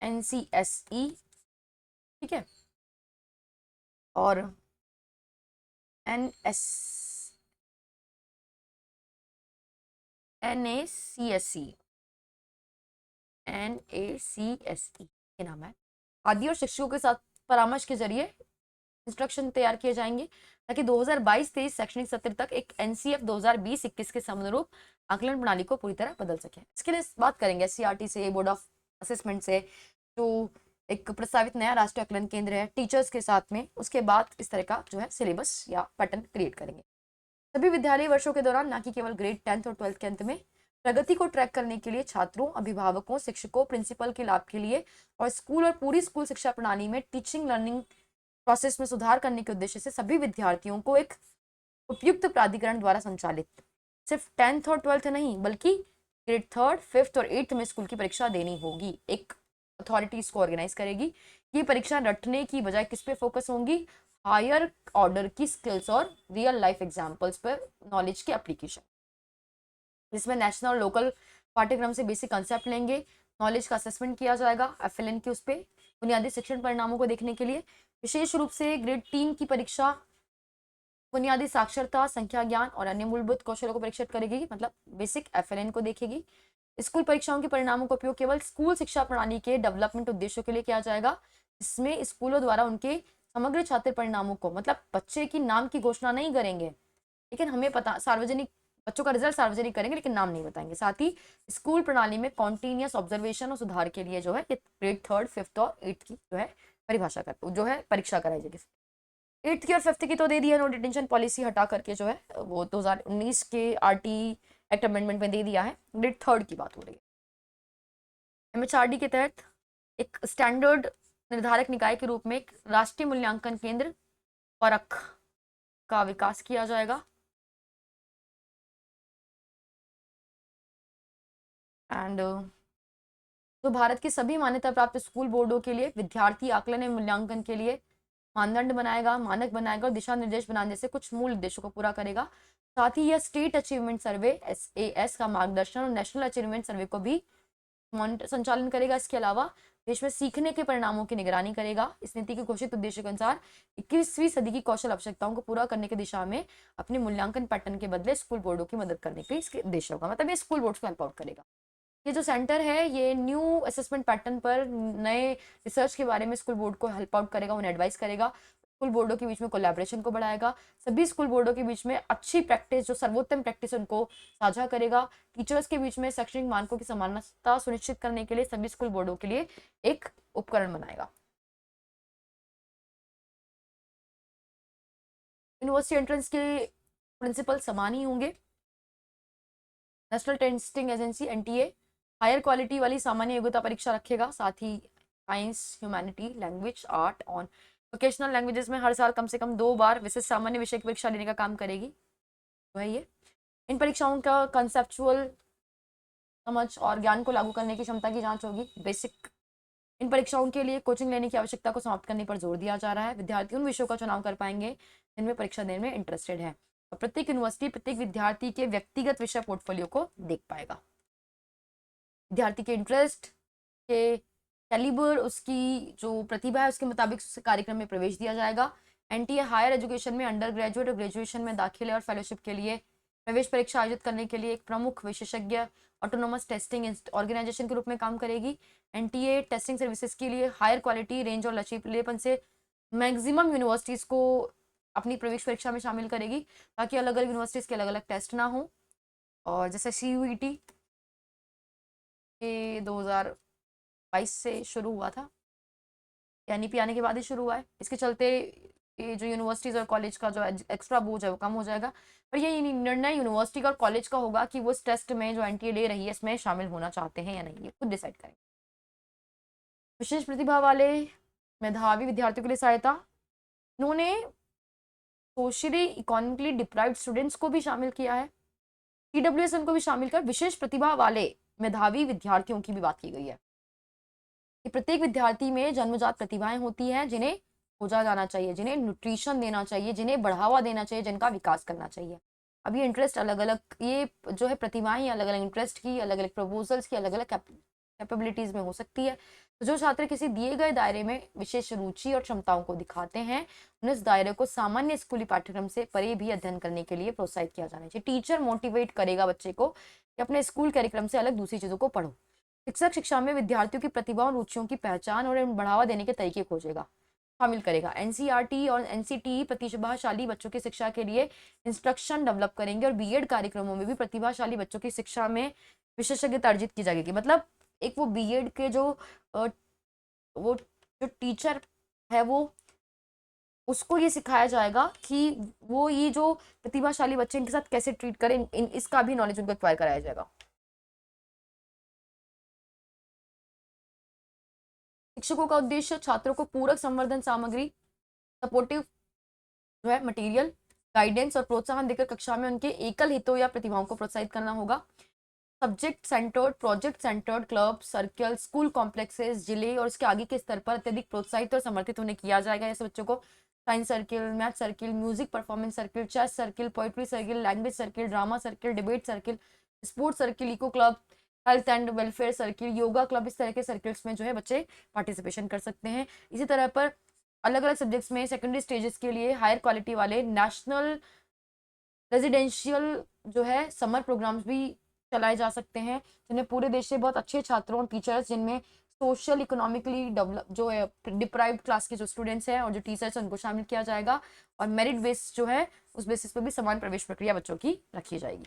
एनसीएसई, ठीक है, और एनएस एनएसीएसई एनएसीएसई के नाम है आदि, और शिक्षकों के साथ परामर्श के जरिए इंस्ट्रक्शन तैयार किए जाएंगे, ताकि 2022-23 शैक्षणिक सत्र तक एक एनसीएफ 2020-21 के समरूप आकलन प्रणाली को पूरी तरह बदल सके। इसके लिए बात करेंगे एससीईआरटी से, बोर्ड ऑफ असेसमेंट से, जो एक प्रस्तावित नया राष्ट्रीय आकलन केंद्र है, टीचर्स के साथ में, उसके बाद इस तरह का जो है सिलेबस या पैटर्न क्रिएट करेंगे। सभी विद्यालयी वर्षों के दौरान, ना कि केवल ग्रेड 10th और 12th के अंत में, प्रगति को ट्रैक करने के लिए छात्रों, अभिभावकों, शिक्षकों, प्रिंसिपल के लाभ के लिए और स्कूल और पूरी स्कूल शिक्षा प्रणाली में टीचिंग लर्निंग प्रोसेस में सुधार करने के उद्देश्य से सभी विद्यार्थियों को एक उपयुक्त प्राधिकरण द्वारा संचालित, सिर्फ 10th और 12th नहीं बल्कि ग्रेड 3rd, 5th और 8th में स्कूल की परीक्षा देनी होगी। एक अथॉरिटी इसको ऑर्गेनाइज करेगी। ये परीक्षा रटने की बजाय किस पे फोकस होंगी? हायर ऑर्डर की स्किल्स और रियल लाइफ एग्जांपल्स पर नॉलेज के एप्लीकेशन, जिसमें नेशनल और लोकल पाठ्यक्रम से बेसिक कंसेप्ट लेंगे, नॉलेज का असेसमेंट किया जाएगा एफएलएन के उस पर बुनियादी शिक्षण परिणामों को देखने के लिए। विशेष रूप से ग्रेड 3 की परीक्षा बुनियादी साक्षरता, संख्या ज्ञान और अन्य मूलभूत कौशलों को परीक्षित करेगी, मतलब बेसिक एफएलएन को देखेगी। स्कूल परीक्षाओं के परिणामों का उपयोग केवल स्कूल शिक्षा प्रणाली के डेवलपमेंट उद्देश्यों के लिए किया जाएगा, इसमें स्कूलों द्वारा उनके समग्र छात्र परिणामों को, मतलब बच्चे की नाम की घोषणा नहीं करेंगे, लेकिन हमें पता सार्वजनिक बच्चों का रिजल्ट सार्वजनिक करेंगे लेकिन नाम नहीं बताएंगे। साथ ही स्कूल प्रणाली में कॉन्टिन्यूअस ऑब्जर्वेशन और सुधार के लिए जो है ग्रेड 3rd, 5th और 8th की जो है परिभाषा कर जो है परीक्षा कराई जाएगी। 8th की और 5th की तो दे दिया, नो डिटेंशन पॉलिसी हटा करके जो है वो 2019 के आरटी एक्ट अमेंडमेंट में दे दिया है। ग्रेड 3rd की बात हो रही है। एमएचआरडी के तहत एक स्टैंडर्ड निर्धारक निकाय के रूप में एक राष्ट्रीय मूल्यांकन केंद्र परख का विकास किया जाएगा। एंड तो भारत के सभी मान्यता प्राप्त स्कूल बोर्डों के लिए विद्यार्थी आकलन एवं मूल्यांकन के लिए मानदंड बनाएगा, मानक बनाएगा और दिशा निर्देश बनाने जैसे कुछ मूल उद्देश्यों को पूरा करेगा। साथ ही यह स्टेट अचीवमेंट सर्वे एसएएस का मार्गदर्शन और नेशनल अचीवमेंट सर्वे को भी संचालन करेगा। इसके अलावा देश में सीखने के परिणामों की निगरानी करेगा। इस नीति के घोषित उद्देश्य के अनुसार 21वीं सदी की कौशल आवश्यकताओं को पूरा करने की दिशा में अपने मूल्यांकन पैटर्न के बदले स्कूल बोर्डों की मदद करने के इसके उद्देश्य होगा, मतलब ये स्कूल बोर्ड्स को हेल्प आउट करेगा। ये जो सेंटर है ये न्यू असेसमेंट पैटर्न पर नए रिसर्च के बारे में स्कूल बोर्ड को हेल्प आउट करेगा, उन्हें एडवाइस करेगा, स्कूल बोर्डों के बीच में कोलैबोरेशन को बढ़ाएगा, सभी स्कूल बोर्डों के बीच में अच्छी प्रैक्टिस, जो सर्वोत्तम प्रैक्टिस उनको साझा करेगा, टीचर्स के बीच में शैक्षणिक मानकों की समानता सुनिश्चित करने के लिए सभी स्कूल बोर्डों के लिए एक उपकरण बनाएगा। यूनिवर्सिटी एंट्रेंस के प्रिंसिपल समान ही होंगे। National testing agency NTA higher quality वाली सामान्य योग्यता परीक्षा रखेगा, साथ ही साइंस, ह्यूमैनिटी, लैंग्वेज, आर्ट और वोकेशनल लैंग्वेजेस में हर साल कम से कम 2 बार विशिष्ट सामान्य विषय की परीक्षा लेने का काम करेगी। तो है ये इन परीक्षाओं का कंसेप्चुअल समझ और ज्ञान को लागू करने की क्षमता की जांच होगी। बेसिक इन परीक्षाओं के लिए कोचिंग लेने की आवश्यकता को समाप्त करने पर जोर दिया जा रहा है। विद्यार्थी उन विषयों का चुनाव कर पाएंगे जिनमें परीक्षा देने में इंटरेस्टेड है, और प्रत्येक यूनिवर्सिटी प्रत्येक विद्यार्थी के व्यक्तिगत विषय पोर्टफोलियो को देख पाएगा। विद्यार्थी के इंटरेस्ट के कैलिबर, उसकी जो प्रतिभा है उसके मुताबिक उस कार्यक्रम में प्रवेश दिया जाएगा। एनटीए हायर एजुकेशन में अंडर ग्रेजुएट और ग्रेजुएशन में दाखिले और फेलोशिप के लिए प्रवेश परीक्षा आयोजित करने के लिए एक प्रमुख विशेषज्ञ ऑटोनोमस टेस्टिंग ऑर्गेनाइजेशन के रूप में काम करेगी। एनटीए टेस्टिंग सर्विसेज के लिए हायर क्वालिटी, रेंज और लचीलेपन से मैक्सिमम यूनिवर्सिटीज़ को अपनी प्रवेश परीक्षा में शामिल करेगी, ताकि अलग अलग यूनिवर्सिटीज़ के अलग अलग टेस्ट ना हो। और जैसे CUET के 2022 से शुरू हुआ था, NEP आने के बाद ही शुरू हुआ है। इसके चलते ये जो यूनिवर्सिटीज़ और कॉलेज का जो एक्स्ट्रा बोझ है वो कम हो जाएगा। पर ये निर्णय यूनिवर्सिटी का और कॉलेज का होगा कि वो इस टेस्ट में जो एनटीए ले रही है इसमें शामिल होना चाहते हैं या नहीं, ये खुद डिसाइड करेंगे। विशेष प्रतिभा वाले मेधावी विद्यार्थियों के लिए सहायता, इन्होंने सोशली इकोनॉमिकली डिप्राइव्ड स्टूडेंट्स को भी शामिल किया है, TWSN को भी शामिल कर विशेष प्रतिभा वाले मेधावी विद्यार्थियों की भी बात की गई है कि प्रत्येक विद्यार्थी में जन्मजात प्रतिभाएं होती हैं जिन्हें खोजा जाना चाहिए, जिन्हें न्यूट्रिशन देना चाहिए, जिन्हें बढ़ावा देना चाहिए, जिनका विकास करना चाहिए। अब ये इंटरेस्ट अलग अलग, ये जो है प्रतिभाएं अलग अलग इंटरेस्ट की, अलग अलग प्रपोजल्स की, अलग अलग कैपेबिलिटीज में हो सकती है। तो जो छात्र किसी दिए गए दायरे में विशेष रुचि और क्षमताओं को दिखाते हैं, उन्हें इस दायरे को सामान्य स्कूली पाठ्यक्रम से परे भी अध्ययन करने के लिए प्रोत्साहित किया जाना चाहिए। टीचर मोटिवेट करेगा बच्चे को कि अपने स्कूल कार्यक्रम से अलग दूसरी चीजों को पढ़ो। शिक्षक शिक्षा में विद्यार्थियों की प्रतिभा और रुचियों की पहचान और बढ़ावा देने के तरीके खोजेगा, शामिल करेगा। NCERT और NCTE प्रतिभाशाली बच्चों की शिक्षा के लिए इंस्ट्रक्शन डेवलप करेंगे, और बीएड कार्यक्रमों में भी प्रतिभाशाली बच्चों की शिक्षा में विशेषज्ञता अर्जित की जाएगी। मतलब एक वो बीएड के वो जो टीचर है वो उसको ये सिखाया जाएगा कि वो ये जो प्रतिभाशाली बच्चे इनके साथ कैसे ट्रीट करें, इसका भी नॉलेज उनको एक्वायर कराया जाएगा। शिक्षकों का उद्देश्य छात्रों को पूरक संवर्धन सामग्री, सपोर्टिव जो है मटेरियल, गाइडेंस और प्रोत्साहन देकर कक्षा में उनके एकल हितों या प्रतिभाओं को प्रोत्साहित करना होगा। Subject centred, project centred club, circle, school complexes, जिले और इसके आगे के स्तर पर अत्यधिक प्रोत्साहित और समर्थित उन्हें किया जाएगा। ऐसे बच्चों को science circle, math circle, music performance circle, chess circle, poetry circle, language circle, drama circle, debate circle, sports circle, eco club, health and welfare circle, yoga club, इस तरह के सर्किल्स में जो है बच्चे पार्टिसिपेशन कर सकते हैं। इसी तरह पर अलग अलग सब्जेक्ट्स में सेकेंडरी स्टेजेस के लिए हायर क्वालिटी वाले नेशनल रेजिडेंशियल जो है समर प्रोग्राम्स भी चलाए जा सकते हैं, जिन्हें पूरे देश से बहुत अच्छे छात्रों, टीचर्स, जिनमें सोशल इकोनॉमिकली डेवलप जो है डिप्राइव्ड क्लास के जो स्टूडेंट्स हैं और जो टीचर्स हैं उनको शामिल किया जाएगा, और मेरिट बेस जो है उस बेसिस पर भी समान प्रवेश प्रक्रिया बच्चों की रखी जाएगी।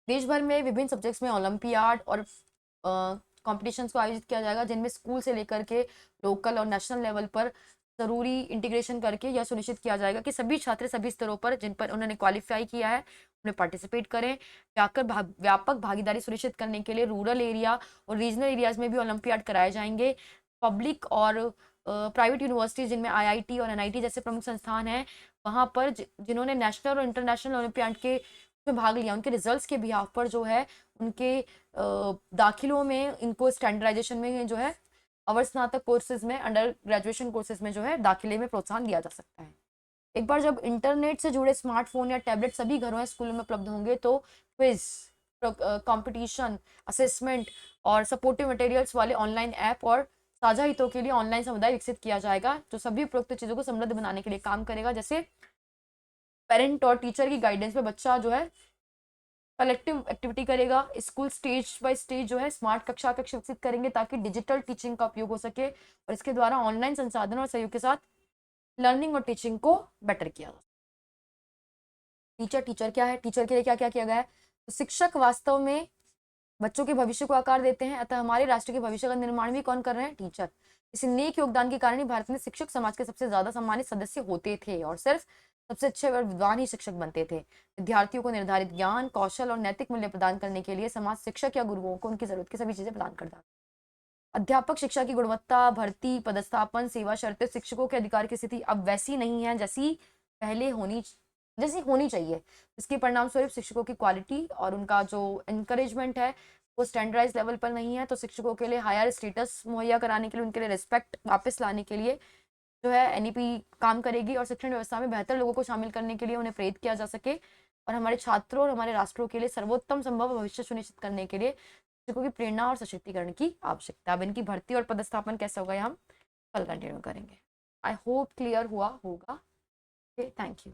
देश भर में विभिन्न सब्जेक्ट्स में ओलंपियाड और कॉम्पिटिशन्स को आयोजित किया जाएगा, जिनमें स्कूल से लेकर के लोकल और नेशनल लेवल पर ज़रूरी इंटीग्रेशन करके यह सुनिश्चित किया जाएगा कि सभी छात्र सभी स्तरों पर जिन पर उन्होंने क्वालिफाई किया है उन्हें पार्टिसिपेट करें। व्यापक भागीदारी सुनिश्चित करने के लिए रूरल एरिया और रीजनल एरियाज में भी ओलंपियाड कराए जाएंगे। पब्लिक और प्राइवेट यूनिवर्सिटीज जिनमें IIT और NIT जैसे प्रमुख संस्थान हैं, वहाँ पर जिन्होंने नेशनल और इंटरनेशनल ओलंपियाड के में भाग लिया, उनके रिजल्ट्स के बिहाफ पर जो है उनके दाखिलों में इनको स्टैंडर्डाइजेशन में जो है अवर स्नातक कोर्सेज में, अंडर ग्रेजुएशन कोर्सेज में जो है दाखिले में प्रोत्साहन दिया जा सकता है। एक बार जब इंटरनेट से जुड़े स्मार्टफोन या टैबलेट सभी घरों या स्कूलों में उपलब्ध होंगे तो क्विज, कंपटीशन, असेसमेंट और सपोर्टिव मटेरियल्स वाले ऑनलाइन ऐप और साझा हितों के लिए ऑनलाइन समुदाय विकसित किया जाएगा, जो सभी उपरोक्त चीज़ों को समृद्ध बनाने के लिए काम करेगा। जैसे पेरेंट और टीचर की गाइडेंस में बच्चा जो है कलेक्टिव एक्टिविटी करेगा, स्कूल स्टेज बाय स्टेज जो है स्मार्ट कक्षा कक्ष विकसित करेंगे ताकि डिजिटल टीचिंग का उपयोग हो सके, और इसके द्वारा ऑनलाइन संसाधन और सहयोग के साथ लर्निंग और टीचिंग को बेटर किया जा। टीचर क्या है, टीचर के लिए क्या क्या किया गया है? तो शिक्षक वास्तव में बच्चों के भविष्य को आकार देते हैं, अतः हमारे राष्ट्र के भविष्य का निर्माण भी कौन कर रहे हैं? टीचर। इस नेक योगदान के कारण ही भारत में शिक्षक समाज के सबसे ज्यादा सम्मानित सदस्य होते थे, और सिर्फ सबसे अच्छे और विद्वान ही शिक्षक बनते थे। विद्यार्थियों को निर्धारित ज्ञान, कौशल और नैतिक मूल्य प्रदान करने के लिए समाज शिक्षक या गुरुओं को उनकी जरूरत की सभी चीजें प्रदान करता है। अध्यापक शिक्षा की गुणवत्ता, भर्ती, पदस्थापन, सेवा शर्तें, शिक्षकों के अधिकार की स्थिति अब वैसी नहीं है जैसी होनी चाहिए। इसके परिणाम स्वरूप शिक्षकों की क्वालिटी और उनका जो एनकरेजमेंट है वो स्टैंडर्डाइज लेवल पर नहीं है, तो शिक्षकों के लिए हायर स्टेटस मुहैया कराने के लिए, उनके लिए रिस्पेक्ट वापस लाने के लिए जो है एनईपी काम करेगी, और शिक्षण व्यवस्था में बेहतर लोगों को शामिल करने के लिए उन्हें प्रेरित किया जा सके, और हमारे छात्रों और हमारे राष्ट्रों के लिए सर्वोत्तम संभव भविष्य सुनिश्चित करने के लिए शिक्षकों की प्रेरणा और सशक्तिकरण की आवश्यकता। अब इनकी भर्ती और पदस्थापन कैसे होगा, ये हम कल कंटिन्यू करेंगे। आई होप क्लियर हुआ होगा। Thank you.